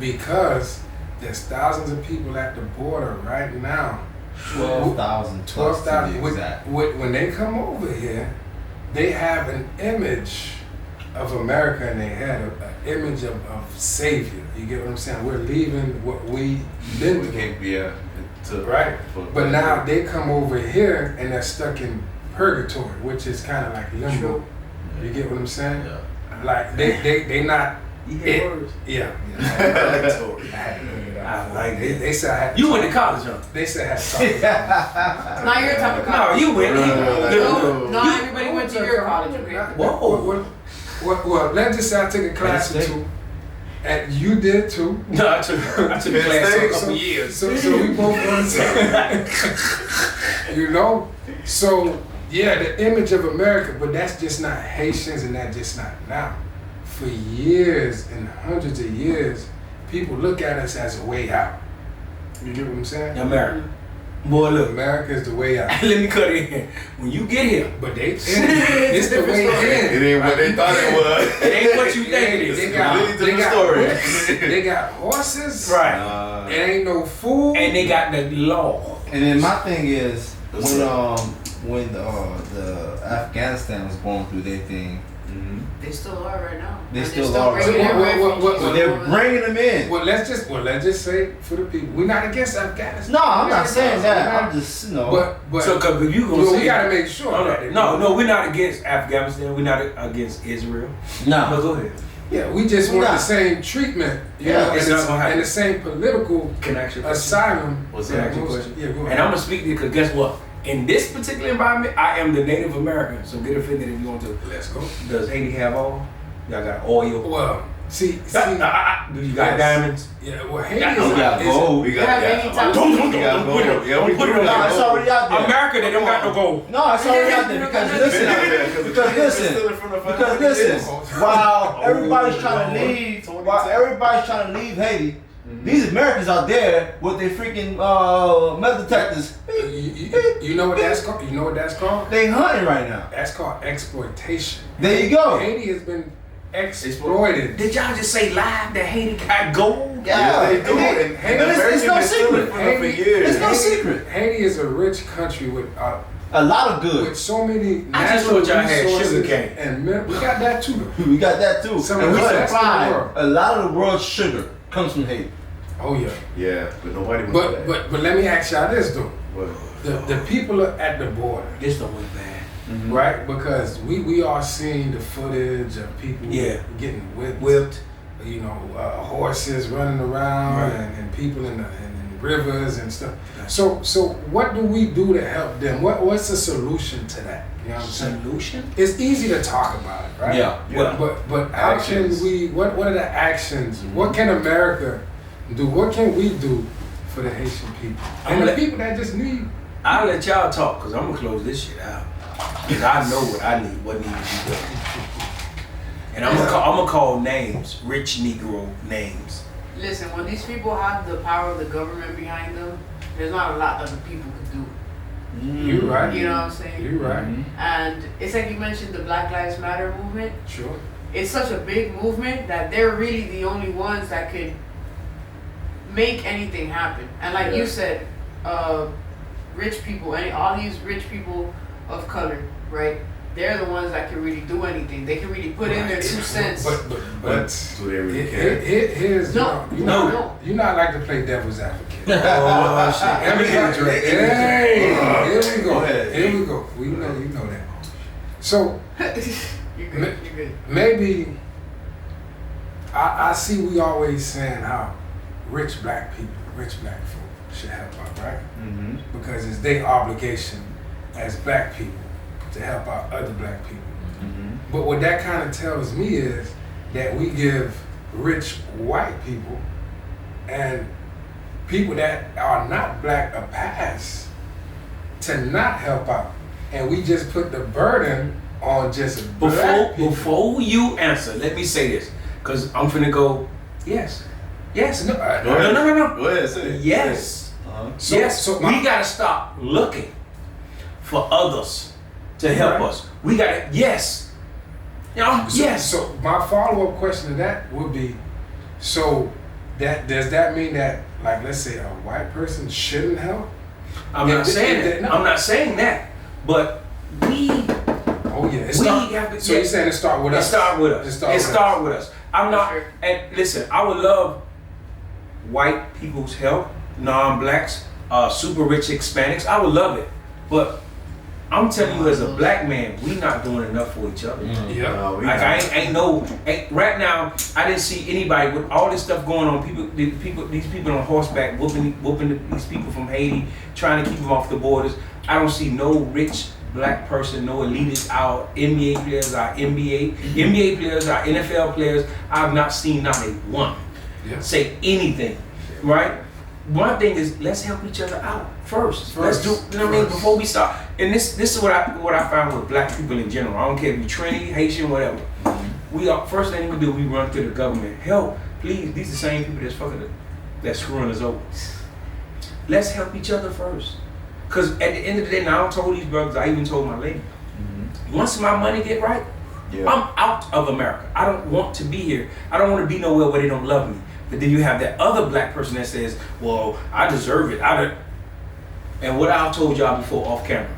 because there's thousands of people at the border right now. 12,000 plus to be exact. When they come over here, they have an image of America in their head, an image of savior. You get what I'm saying? We're leaving what we've been through. Right. But now they come over here and they're stuck in purgatory, which is kind of like limbo. True. You get what I'm saying? Yeah. Like they not. You hear words? Yeah. I like it. They said I had to You talk. went to college, huh? They said I had to talk. not your type of No, college. you went. No, not everybody went to your college. Okay. Whoa. Well, let's just say I took a class or two, and you did too. No, I took a class for a couple years. So we both understand. You know? So, yeah, the image of America, but that's just not Haitians and that's just not now. For years and hundreds of years, people look at us as a way out. You get what I'm saying? America. Boy, look. America is the way out. Let me cut it in. When you get here, But it's the way in. It ain't what they thought it was. it ain't what you think it is. They got, Really to they the got story. whips, they got horses. Right. It ain't no food. And they got the law. And then my thing is when the Afghanistan was going through their thing, They still are right now. They And still they're are. bringing in refugees so all they're over. bringing them in. Well, let's just say for the people, we're not against Afghanistan. No, I'm not saying that. We're I'm not. just But So, cause if you gonna well, say we gotta make sure. that no, we're not against Afghanistan. We're not against Israel. But no. go ahead. Yeah, we just want Nah. the same treatment. You Yeah, know, it's not gonna happen. and the same political Can I ask you a question? asylum. What's Can I ask you a question? Yeah, go And ahead. I'm gonna speak to you because guess what? In this particular environment, I am the Native American. So get offended if you want to. Let's go. Does Haiti have oil? Y'all got oil? Well, see, Do you got Yes. diamonds? yeah. Well, Haiti Yeah, is We got is- gold. We got have that. any type of- Don't We got put it gold. on. Yeah, Don't we put it do on. No, it's already out there. America, they don't got no gold. No, it's already out there because listen, while everybody's trying to leave, Haiti, These Americans out there with their freaking metal detectors. You know what that's called? You know what that's called? They hunting right now. That's called exploitation. There you go. Haiti has been exploited. Did y'all just say live that Haiti got gold? Yeah, they do. And it's no secret. For years. It's no secret. Haiti is a rich country with A lot of good. with so many I just natural thought y'all had resources sugarcane. and we got that too. We got that too. Some And of we the best in the supply world. a lot of the world's sugar comes from Haiti. Oh yeah. Yeah, but nobody wants that. But let me ask y'all this though. What? The people are at the border, This don't look bad. right? Because we are seeing the footage of people getting whipped. You know, horses running around and people in the rivers and stuff. So what do we do to help them? What's the solution to that? You know what I'm saying? Solution? It's easy to talk about it, right? Yeah. But how Actions. can we? What are the actions? What can America do? What can we do for the Haitian people and the people that just need? I'll let y'all talk because I'm going to close this shit out. Because I know what I need, what needs to be done. And I'm gonna call names, rich Negro names. Listen, when these people have the power of the government behind them, there's not a lot that the people could do. You're right. You know what I'm saying? You're right. And it's like you mentioned the Black Lives Matter movement. Sure. It's such a big movement that they're really the only ones that could make anything happen. And like you said, rich people, all these rich people of color, right? They're the ones that can really do anything. They can really put in their 2 cents. But Do they really care? here's No. you not like to play devil's advocate. Oh, shit. Everybody, here we go. Go ahead. Here we go. You know that. So You're good. You're good. maybe I see we always saying how rich black people, rich black folk should help out, right? Because it's their obligation as black people to help out other black people. But what that kind of tells me is that we give rich white people and people that are not black a pass to not help out. And we just put the burden on just black people. Before you answer, let me say this. Because I'm finna go, yes. Yes. No. Go ahead. No. Go ahead, say it. Yes. So we gotta stop looking for others to help us. We gotta, yes. You know, yes. So my follow-up question to that would be, so does that mean that, like, let's say a white person shouldn't help? I'm not saying that. No. I'm not saying that. But we Oh yeah. have to. So you're saying it start with us? It start with us. It start with us. I'm not. Sure. And listen, I would love white people's help, non-blacks, super rich Hispanics. I would love it, but I'm telling you, as a black man, we not doing enough for each other. Yeah. No, we Like not. ain't right now. I didn't see anybody with all this stuff going on. These people on horseback whooping these people from Haiti, trying to keep them off the borders. I don't see no rich black person, no elitists. Our NBA players, our NBA players, our NFL players. I've not seen not a one say anything. Right? One thing is, let's help each other out first. Let's do, you know what I mean, before we start. And this is what I found with black people in general. I don't care if you're Trinity, Haitian, whatever. We are, first thing we do, we run through the government. Help, please. These are the same people that's screwing us over. Let's help each other first. Because at the end of the day, now I told these brothers, I even told my lady, once my money get right, I'm out of America. I don't want to be here. I don't want to be nowhere where they don't love me. But then you have that other black person that says, well, I deserve it. And what I told y'all before off camera,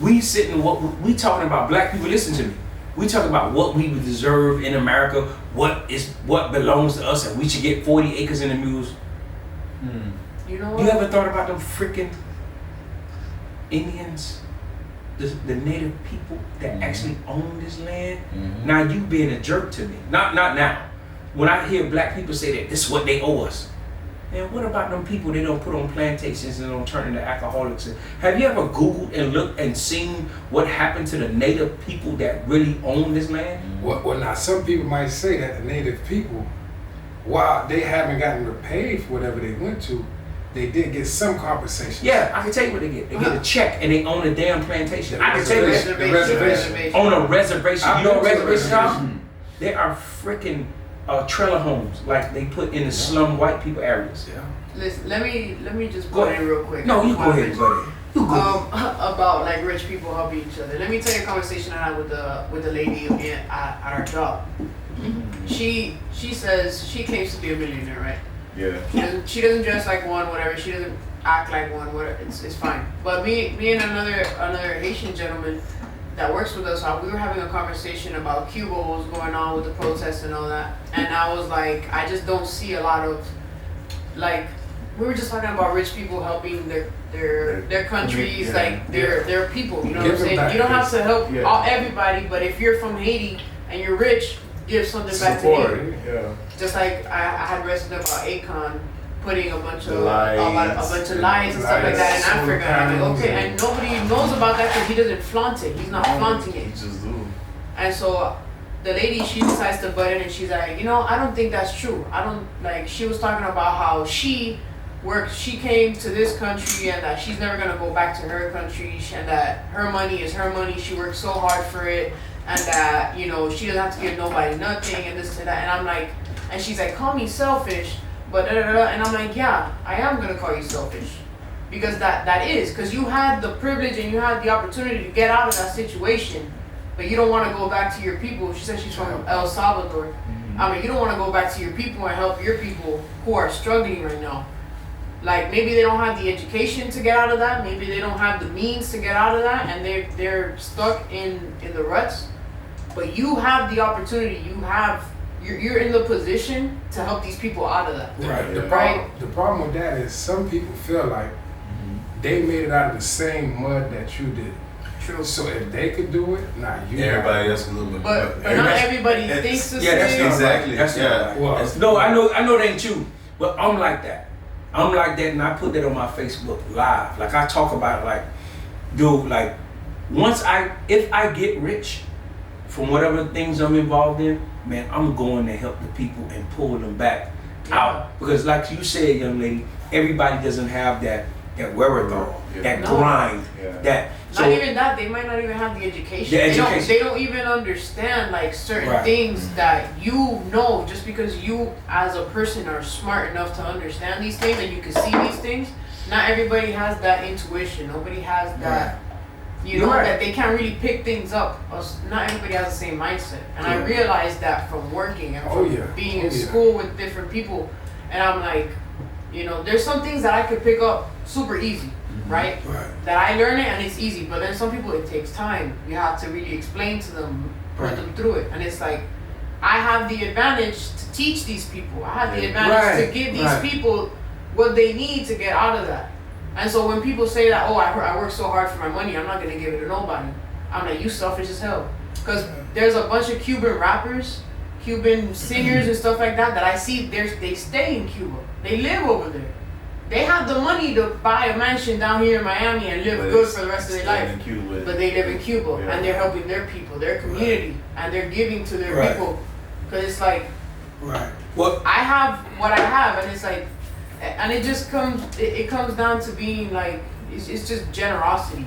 we talking about black people, listen to me. We talking about what we would deserve in America, what belongs to us, and we should get 40 acres in the mules. You know what? You ever thought about them freaking Indians, the native people that actually own this land? Now you being a jerk to me. Not now. When I hear black people say that this is what they owe us, man, what about them people they don't put on plantations and don't turn into alcoholics? Have you ever Googled and looked and seen what happened to the native people that really own this land? Well, now some people might say that the native people, while they haven't gotten repaid for whatever they went to, they did get some compensation. Yeah, I can tell you what they get. They get a check and they own a damn plantation. I can tell you that. The reservation. On a reservation. You know what I've been to a reservations are? reservation. They are freaking trailer homes, like they put in the slum white people areas. Yeah. Listen, let me just Go put in real quick. No, you go ahead, buddy. You go ahead. About like rich people helping each other. Let me tell you a conversation I had with the lady at our job. She says she claims to be a millionaire, right? Yeah. She doesn't dress like one, whatever. She doesn't act like one, whatever. It's fine. But me and another Haitian gentleman that works with us, we were having a conversation about Cuba, what was going on with the protests and all that. And I was like, I just don't see a lot of, like, we were just talking about rich people helping their countries, Yeah, like their people. You know what I'm Give them saying? back, You don't have to help Yeah. everybody, but if you're from Haiti and you're rich, give something back to Support. Haiti. Yeah. Just like I had read something about Akon putting a bunch of Lights. lights and stuff like that in Solar Africa. And I'm like, panels okay, and- and nobody knows about that because he doesn't flaunt it. He's not flaunting You it. just do. And so the lady, she decides to butt in and she's like, I don't think that's true. I don't, like, she was talking about how she came to this country and that she's never gonna go back to her country and that her money is her money. She worked so hard for it and that, she doesn't have to give nobody nothing and this and that. And I'm like, and she's like, call me selfish, but da da da. And I'm like, yeah, I am gonna call you selfish. Because that is, because you had the privilege and you had the opportunity to get out of that situation, but you don't want to go back to your people. She said she's from El Salvador. I mean, you don't want to go back to your people and help your people who are struggling right now. Like, maybe they don't have the education to get out of that. Maybe they don't have the means to get out of that, and they're stuck in the ruts. But you have the opportunity. You're in the position to help these people out of that. Right. Yeah. The problem with that is some people feel like they made it out of the same mud that you did. True. So if they could do it, you Everybody else can do it. But not everybody thinks the Yeah, that's same. Exactly. That's Yeah. Well, no, I know that ain't you, but I'm like that. I'm like that, and I put that on my Facebook Live. Like, I talk about it, like, dude, like, if I get rich from whatever things I'm involved in, man, I'm going to help the people and pull them back out. Because like you said, young lady, everybody doesn't have that wherewithal, Yeah. that No. grind, Yeah. Not even that, they might not even have the education. The education. They don't even understand like certain Right. things that just because you as a person are smart enough to understand these things and you can see these things. Not everybody has that intuition. Nobody has that. You're right. That they can't really pick things up. Not everybody has the same mindset. And I realized that from working and from being in school with different people. And I'm like, there's some things that I could pick up super easy, right? That I learn it and it's easy. But then some people, it takes time. You have to really explain to them, put them through it. And it's like, I have the advantage to teach these people. I have the advantage to give these people what they need to get out of that. And so when people say that, I work so hard for my money, I'm not going to give it to nobody. I'm like, you selfish as hell. Because there's a bunch of Cuban rappers, Cuban singers and stuff like that I see, they stay in Cuba. They live over there. They have the money to buy a mansion down here in Miami and live good for the rest of their life. But they live in Cuba and they're helping their people, their community, and they're giving to their people. Because it's like, I have what I have, and it's like, and it just comes down to being like, it's just generosity.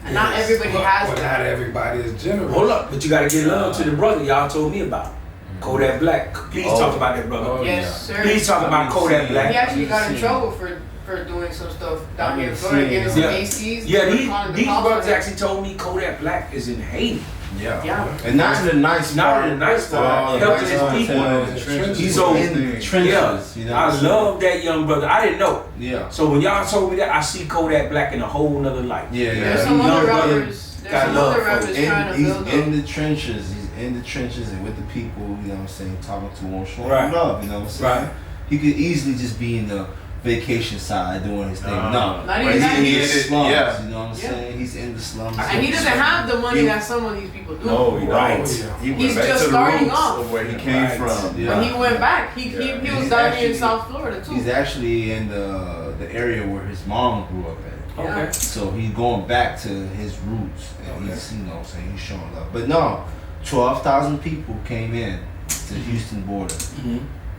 And not everybody has that. Not everybody is generous. Hold up, but you gotta get love to the brother y'all told me about. Kodak Black. Please talk about that brother. Yes, sir. Please talk about Kodak Black. He actually got in trouble for doing some stuff down here in Florida, getting some ACs. Yeah, these brothers actually told me Kodak Black is in Haiti. Yeah. And not to the nice Not part. the nice part. Helping his people. He's So, in the trenches. You know what I'm I saying? love that young brother. I didn't know. Yeah. So when y'all told me that, I see Kodak Black in a whole nother light. Yeah. There's some Young other brother rappers. There's got some love other for rappers him. trying to He's build in up. the trenches. He's in the trenches and with the people. You know what I'm saying? Talking to them, showing Right. love. You know what I'm saying? Right. He could easily just be in the vacation side doing his thing. No, Not even that. he's in the He's slums. yeah. You know what I'm saying? He's in the slums. And he doesn't have the money that some of these people do. No, he Right. don't. He went He's back just to the starting roots off. of where he came Right. from. Yeah. When he went back, he Yeah. was He's down here in actually- South Florida too. He's actually in the area where his mom grew up at. Yeah. Okay. So he's going back to his roots, and he's, you know what I'm saying, he's showing love. But no, 12,000 people came in to the Houston border,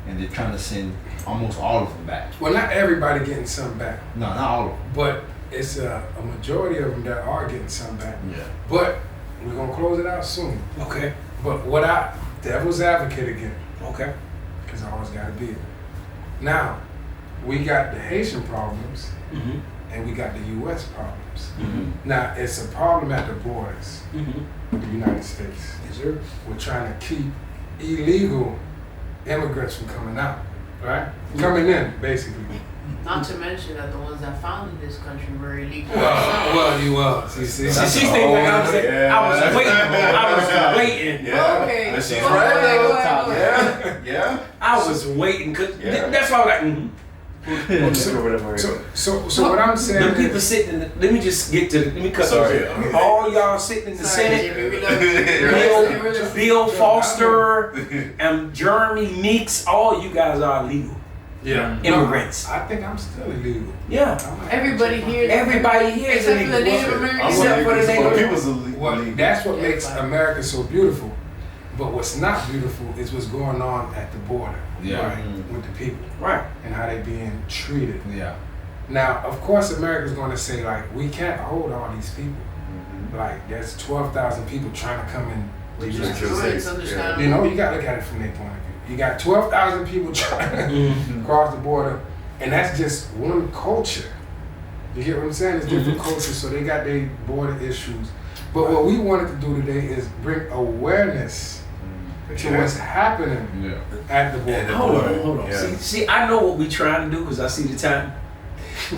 and they're trying to send almost all of them back. Well, not everybody getting some back, No, not all of them. but it's a majority of them that are getting some back. Yeah. But we're gonna close it out soon. Okay. But devil's advocate again. Okay. Because I always got to be there. Now, we got the Haitian problems, Mm-hmm. and we got the U.S. problems. Mm-hmm. Now, it's a problem at the borders Mm-hmm. with the United States. Yes, sir. We're trying to keep illegal immigrants from coming out, right? Coming in, basically. Not to mention that the ones that founded this country were illegal. Well, you was. You see, She's thinking I was waiting. I was waiting. Yeah. Okay. And she's Go right ahead, there. go ahead, go ahead. Yeah. Yeah. I was waiting because Yeah. that's why I was like, mm-hmm. So what I'm saying Them people is, sitting in the, let me just get to, let me cut Sorry. those. All y'all sitting in the Sorry, Senate, Jimmy, we love you. Bill, Bill Foster, and Jeremy Meeks, all you guys are illegal yeah, immigrants. I think I'm still illegal. Yeah. Everybody here. Everybody here is Except for the illegal. Native Americans. Except for the Native people's illegal. Well, that's what makes America so beautiful. But what's not beautiful is what's going on at the border, Yeah. right, with the people Right. and how they being treated. Yeah. Now, of course, America's going to say like, we can't hold all these people. Like, there's 12,000 people trying to come in. Which the is United true. States. It's understandable. You know, you got to look at it from their point of view. You got 12,000 people trying to Mm-hmm. cross the border, and that's just one culture. You get what I'm saying? It's different cultures, so they got their border issues. But what we wanted to do today is bring awareness to what's happening Yeah. at the border. Hold on. Yeah. See, I know what we trying to do because I see the time.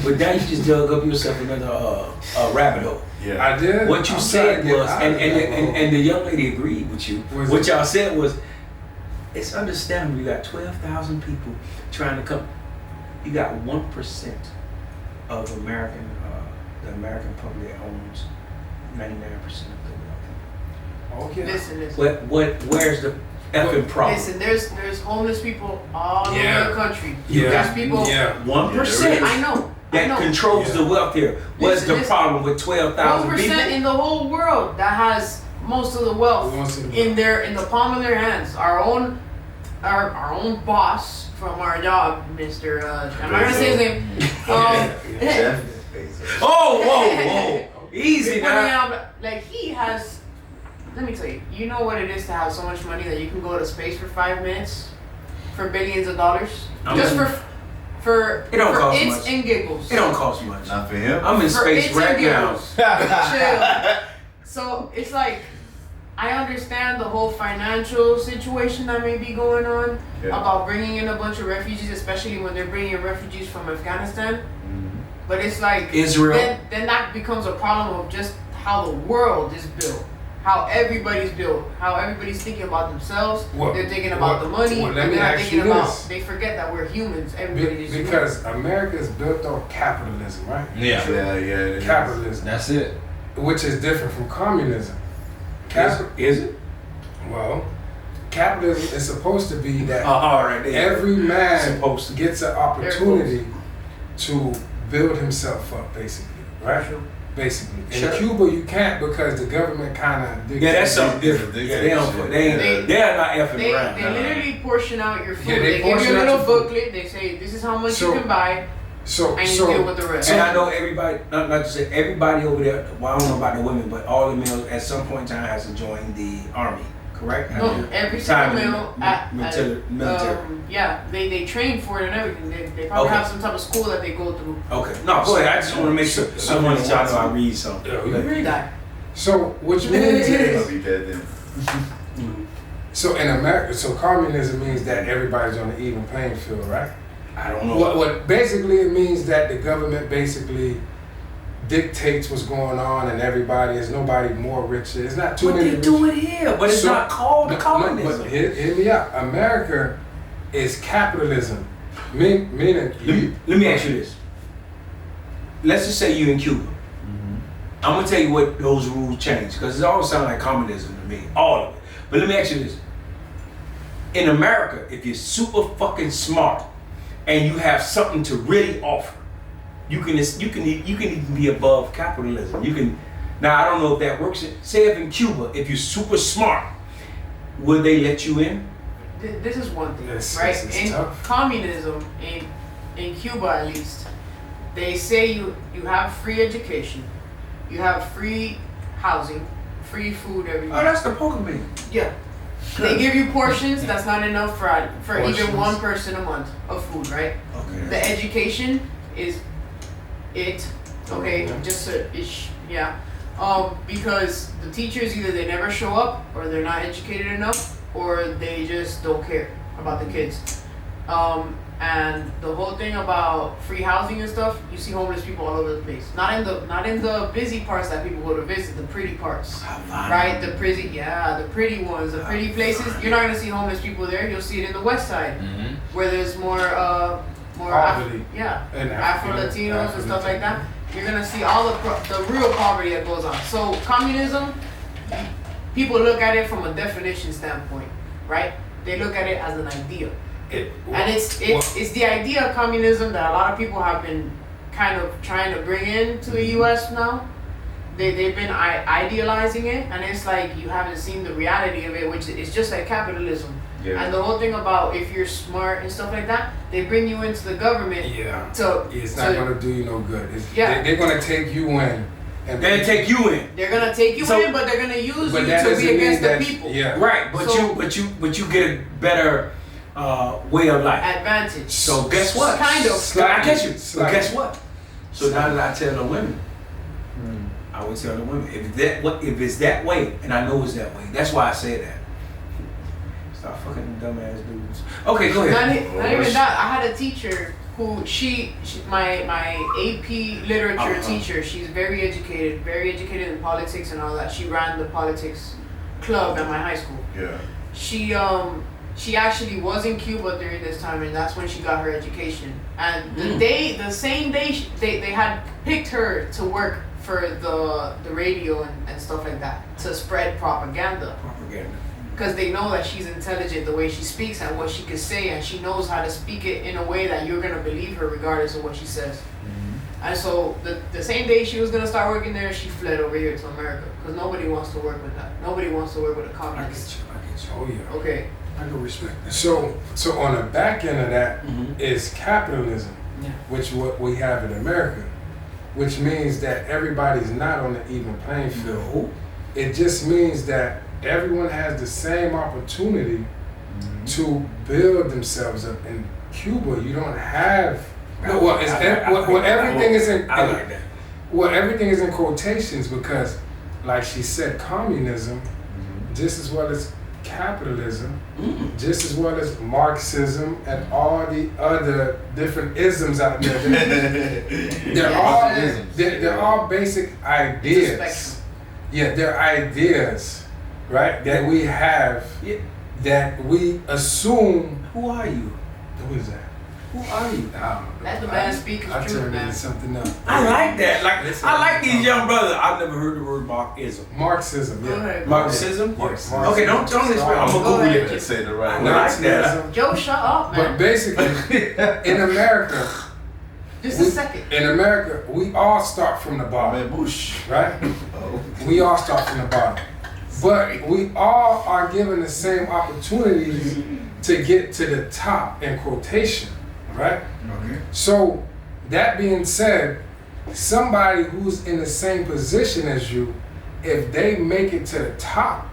But now you just dug up yourself another rabbit hole. Yeah. I did. What you I'm said trying to get was, out of that hole. and the young lady agreed with you. Was What it? y'all said was, it's understandable you got 12,000 people trying to come. You got 1% of the American public owns 99% of the wealth. Okay. Listen. Where's the effing problem? Listen, there's homeless people all Yeah. over the country. Yeah. There's people. Yeah. 1% I know. that controls the wealth here. What's the Listen, problem with 12,000 1% people? in the whole world that has most of the wealth Most of the in the palm of their hands. Our own boss from our job, Mr. I'm not gonna say his name. Jeff Bezos. Oh, whoa. Easy now. Like he has. Let me tell you. You know what it is to have so much money that you can go to space for 5 minutes for billions of dollars, just for It don't cost its much. and giggles. It don't cost much. Not for him. I'm in For space its right and now. giggles. Chill. So it's like I understand the whole financial situation that may be going on Yeah. about bringing in a bunch of refugees, especially when they're bringing in refugees from Afghanistan. But it's like Israel. Then that becomes a problem of just how the world is built, how everybody's built, how everybody's thinking about themselves. They're thinking about the money. Let and me they're not ask thinking you about. this. They forget that we're humans. Everybody is Because America is built on capitalism, right? Yeah. Yeah. It is. Capitalism, That's it. which is different from communism. Is it? Well, capitalism is supposed to be that All right. there. every man Supposed to. gets an opportunity to build himself up, basically, right? Basically. In Sure. Cuba, you can't because the government kind of Yeah, that's something different. They Yeah, they ain't. They're not effing They around. literally portion out your food. Yeah, they they give you portion a out little your food. booklet. They say this is how much So- you can buy, So, and you deal with the rest. And I know everybody, not to say everybody over there. Well, I don't know about the women, but all the males at some point in time has to join the army. Correct? No, every Time single in male the at military. yeah, they train for it and everything. They probably Okay. have some type of school that they go through. Okay. No, go ahead. I just want to make sure. I want to y'all know I read something. Yeah, you Okay. Read that. so which means I'll is, be dead then. so in America, so communism means that everybody's on an even playing field, right? I don't know. What basically it means that the government basically dictates what's going on, and everybody is nobody more richer. It's not too But many. they rich- do it here, but it's So- not called No, communism. but hear me out. America is capitalism, meaning Let me ask you this. Let's just say you in Cuba. I'm gonna tell you what those rules change because it always sounds like communism to me, all of it. But let me ask you this: in America, if you're super fucking smart and you have something to really offer, you can even be above capitalism. You can. Now I don't know if that works. Say if in Cuba, if you're super smart, will they let you in? This is one thing, It's right? In tough. communism, in Cuba at least, they say you have free education, you have free housing, free food every Oh, week. that's the poker man. Yeah. They give you portions. That's not enough for even Portions. one person a month of food, right? Okay. The education is it. Okay, Okay. just yeah. Because the teachers either they never show up or they're not educated enough or they just don't care about the kids. And the whole thing about free housing and stuff, you see homeless people all over the place. Not in the busy parts that people go to visit, the pretty parts. Right? The pretty ones, the pretty places. You're not gonna see homeless people there. You'll see it in the west side, where there's more Poverty. And Afro Latinos and stuff like that. You're gonna see all the real poverty that goes on. So communism, people look at it from a definition standpoint, right? They look at it as an idea. And it's the idea of communism that a lot of people have been kind of trying to bring into the U.S. now. They've been idealizing it, and it's like you haven't seen the reality of it, which is just like capitalism. Yeah. And the whole thing about if you're smart and stuff like that, they bring you into the government. Yeah. So It's not going to do you no good. Yeah. They're going to take you in. And They take you in. they're gonna take you So- in, but they're gonna use you But that to doesn't be against mean the that- people. Yeah. Right, but So- you get a better way of life. Advantage. So guess what? Kind of. I get you. But Slightly. guess what? So now that I tell the women, I would tell the women if it's that way, and I know it's that way. That's why I say that. Stop fucking dumbass dudes. Okay, go ahead. Not even that. I had a teacher who my AP literature teacher. She's very educated in politics and all that. She ran the politics club at my high school. Yeah. She actually was in Cuba during this time, and that's when she got her education. And the same day they had picked her to work for the radio and stuff like that to spread propaganda. Because they know that she's intelligent the way she speaks and what she can say, and she knows how to speak it in a way that you're gonna believe her regardless of what she says. And so the same day she was gonna start working there, she fled over here to America because nobody wants to work with that. Nobody wants to work with a I communist. get you. Oh, yeah. Okay. I can respect that. So on the back end of that is Mhm. capitalism, Yeah. which what we have in America, which means that everybody's not on the even playing field. No. It just means that everyone has the same opportunity to build themselves up. In Cuba, you don't have. Everything is in. I like that. Well, everything is in quotations because, like she said, communism, just as well as capitalism, just as well as Marxism and all the other different isms out there. They're all basic ideas. Yeah, they're ideas, right? That we have, that we assume. Who are you? Who is that? Who are you? Let the man speak his I truth, turned man. into something else. I like that. Listen, I like these young brothers. I've never heard the word Marxism. Marxism, Go yeah. ahead. Marxism? Yes. Okay, don't explain. I'm gonna Go Google ahead. it. Let's say the I right like word. that. Joe, shut up, But man. basically, in America, Just a second. in America, we all start from the bottom, Man, Bush. right? We all start from the bottom. But we all are given the same opportunities to get to the top, in quotation, right? Okay. So, that being said, somebody who's in the same position as you, if they make it to the top,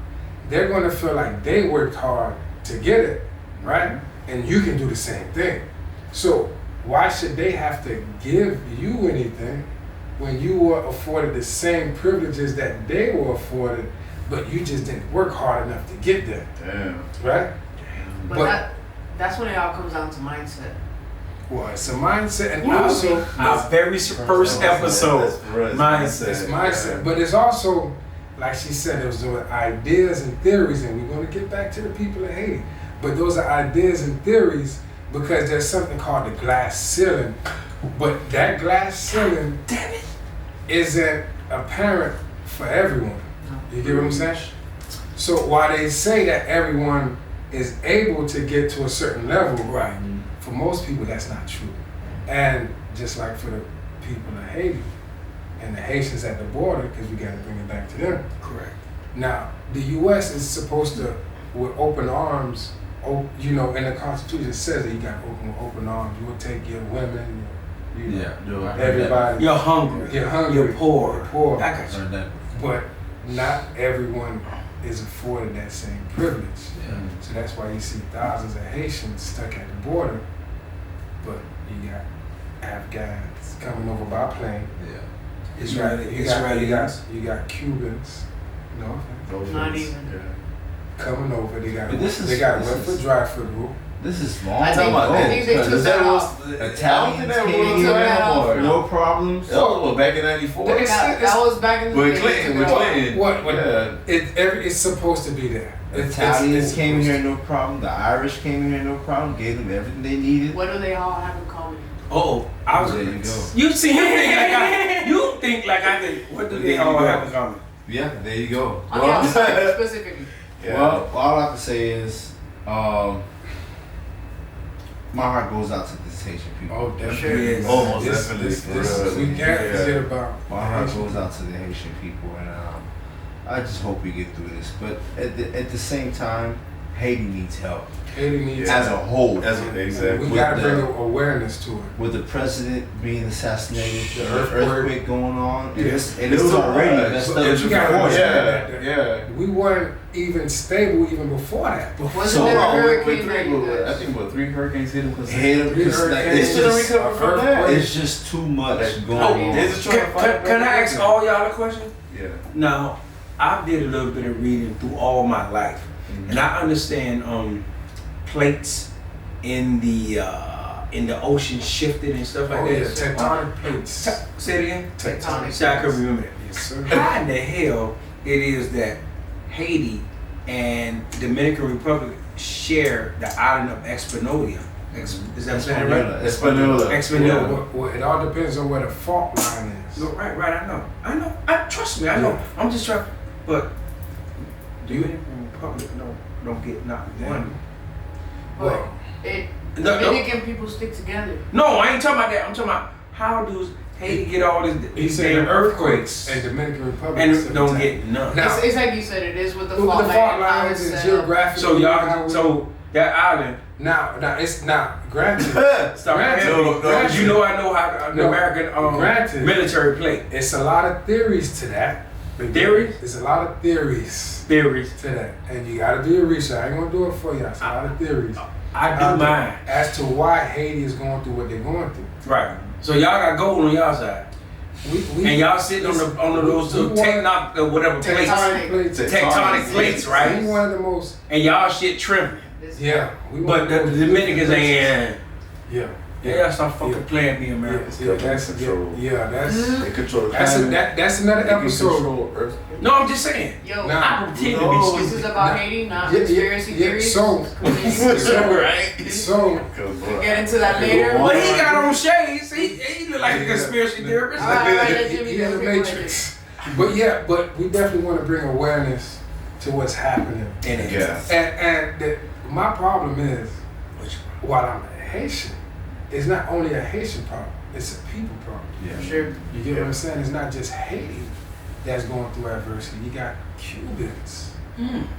they're going to feel like they worked hard to get it, right? And you can do the same thing. So, why should they have to give you anything when you were afforded the same privileges that they were afforded, but you just didn't work hard enough to get there, Damn. right? But that's when it all comes down to mindset. Well, it's a mindset, and Yeah. also Our very first episode. That's for us. Mindset. it's mindset. But it's also, like she said, those are ideas and theories, and we're going to get back to the people of Haiti. But those are ideas and theories because there's something called the glass ceiling. But that glass ceiling isn't apparent for everyone. You get what I'm saying? So while they say that everyone is able to get to a certain level, right? For most people, that's not true. And just like for the people of Haiti and the Haitians at the border, because we got to bring it back to them. Correct. Now, the U.S. is supposed to, with open arms, you know, in the Constitution it says that you got to open with open arms. You will take your women, everybody. You're hungry. You're hungry. You're poor. You're poor. I got you. But not everyone is afforded that same privilege. Yeah. So that's why you see thousands of Haitians stuck at the border, but you got Afghans coming over by plane. Yeah. You got Cubans, no, Not even. coming over. They got But this is- they got this wet is- foot, dry foot rule. This is long I think- ago. I think they took that off. Italians I don't think came took here, that off. no problems. Oh, back in '94. That was back in the With day. Clinton, with Clinton. What? Yeah. It's supposed to be there. Italians came supposed here, no problem. The Irish came here, no problem. Gave them everything they needed. What do they all have in common? Oh, I was. There you go. You see, you think like I think. What do they There you all go. have in common? Yeah, there you go. On the outside, specifically. Well, all I have to say is, my heart goes out to the Haitian people. Oh, definitely. Yes. Almost This- definitely. this- for this- real. we can't Yeah. forget about My heart goes out to the Haitian people, and I just hope we get through this. But at the same time, Haiti needs help Haiti needs as a whole. That's what exactly. we with gotta the- bring awareness to it. With the president being assassinated, The the earthquake going on, and Yes. it was already messed up But you gotta before. understand Yeah, that. yeah. We weren't even stable even before that. Wasn't So, there a with hurricane that three, you I guys? think what 3 hurricanes hit him. Hit 'em, 'cause, like, it's They still just recover from that. it's just too much going Oh, on. They're just trying to fight Can I back ask again. all y'all a question? Yeah. Now, I did a little bit of reading through all my life, and I understand plates in the ocean shifted and stuff like Oh yeah, that. tectonic plates. Say it again. Tectonic. See, I can remember that. Yes, sir. How in the hell it is that Haiti and Dominican Republic share the island of Espanola? Is that saying it right? Espanola. Espanola. Well, it all depends on where the fault line is. No, right, I know. Trust me, I know. I'm just trying. But Dominican Republic don't get not one. Well, No, Dominican people stick together. no, I ain't talking about that. I'm talking about how does Haiti get all he these said damn the earthquakes and Dominican Republic and don't get none. Now, It's like you said, it is with the with fault the line. fault how lines it's and set up. geographic. So y'all, so that island. now it's not granted. Stop Granted, playing with me. granted. You know I know how the No, American granted. military play. It's a lot of theories to that. Theories? There's a lot of theories Theories. to that, and you got to do your research. I ain't gonna do it for you. It's a lot of theories I do mine. as to why Haiti is going through what they're going through. Right. So y'all got gold on y'all side. We And y'all sitting on those we whatever plates. Tectonic. plates. Tectonic plates, right? We one of the most. And y'all shit trembling. This- Yeah. We But one the of the most Dominicans ain't. Yeah. Yeah, stop fucking playing me, Yeah, America. that's Control. yeah, that's They control the that's climate. that's another They can episode. control Earth. No, I'm just saying. Yo, Nah. I pretend to No. be this stupid. is about Nah. Haiti, not Yeah, conspiracy yeah, theories. so- Right. So Get into that later. But he got on shades. He look like a conspiracy theorist. All right, Jimmy, he in the Matrix. But yeah, but we definitely want to bring awareness to what's happening. And it- Yeah. And my problem is, Which while I'm a Haitian, it's not only a Haitian problem, it's a people problem. For sure. You get what I'm saying? It's not just Haiti that's going through adversity. You got Cubans.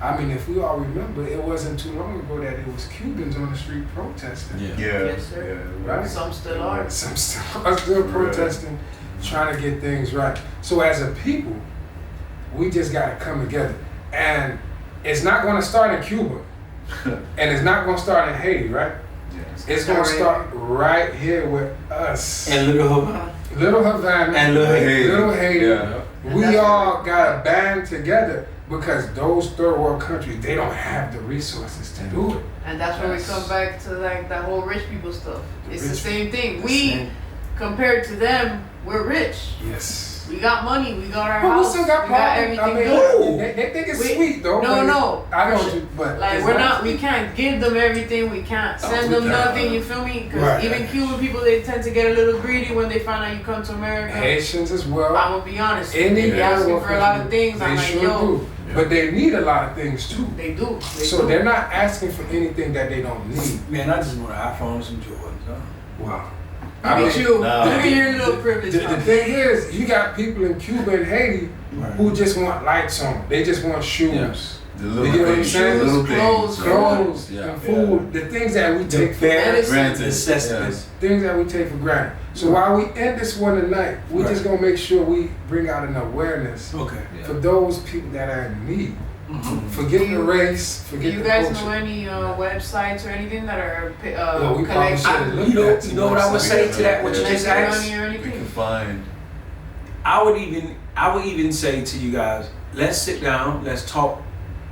I mean, if we all remember, it wasn't too long ago that it was Cubans on the street protesting. Yeah. Yes, sir. Yeah. Right? Some still are. Some are still protesting, trying to get things right. So as a people, we just got to come together. And it's not going to start in Cuba. And it's not going to start in Haiti, right? It's going to start right here with us. And Little Havana. Little Havana And Little Haiti. Little Haiti. Yeah. We all got to band together because those third world countries, they don't have the resources to do it. And that's where we come back to like that whole rich people stuff. It's the Rich same thing. The We, same. compared to them, we're rich. Yes. We got money. We got our But we house. still got we got problems. everything I mean, good. they think it's We- sweet though. No, but no. I know For what sure. you, but Like it's we're not- we can't give them everything. We can't send we them can't. nothing. You feel me? Because Right. even Cuban people, they tend to get a little greedy when they find out you come to America. Haitians as well. I'm gonna be honest. Any They ask me for a lot of things. They I'm like, sure yo, do. But they need a lot of things too. they do. They So do. they're not asking for anything that they don't need. Man, I just want an iPhone and some Jordans. Huh? Wow. Look at you. Nah. Look at your little privilege. The thing is, you got people in Cuba and Haiti who just want lights on. They just want shoes, The You little get what I'm things, saying? little Clothes, things. clothes, Yeah. and food. The things that we The take for bare Medicine. necessities. things that we take for granted. So while we end this one tonight, we just gonna make sure we bring out an awareness Okay. for those people that are in need. Forget the race. Do Forget you the guys culture. know any websites or anything that are Well, we probably should have looked You at know what I would say to that? What you just asked? money or We can anything? find. I would even say to you guys, let's sit down, let's talk,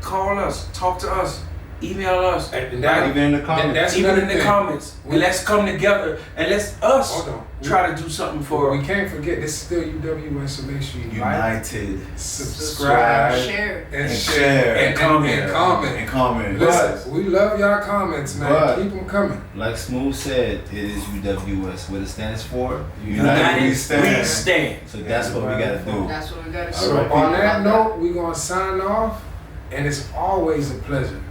call us, talk to us, email us, And that, Even in the comments. that's even another in the thing. comments, and let's come together and let's us Hold on. try to do something for. We can't forget this is still U.W.S. So make sure you like, United. subscribe, Share. and share. and comment. And comment. comment. Listen, we love y'all comments, man. But- Keep them coming. Like Smooth said, it is UWS. What it stands for? United we We stand. stand. So that's what we gotta do. That's what we gotta do. So All right, on people. that note, we're gonna sign off, and it's always a pleasure.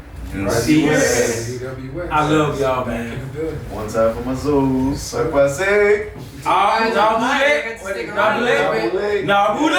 See you. UWS. I love y'all, Back man. in the building. One time for my Zoos. Soy Pasé. Ah, Guys, nah, I'm boule. stick around a little bit. Nah, boule.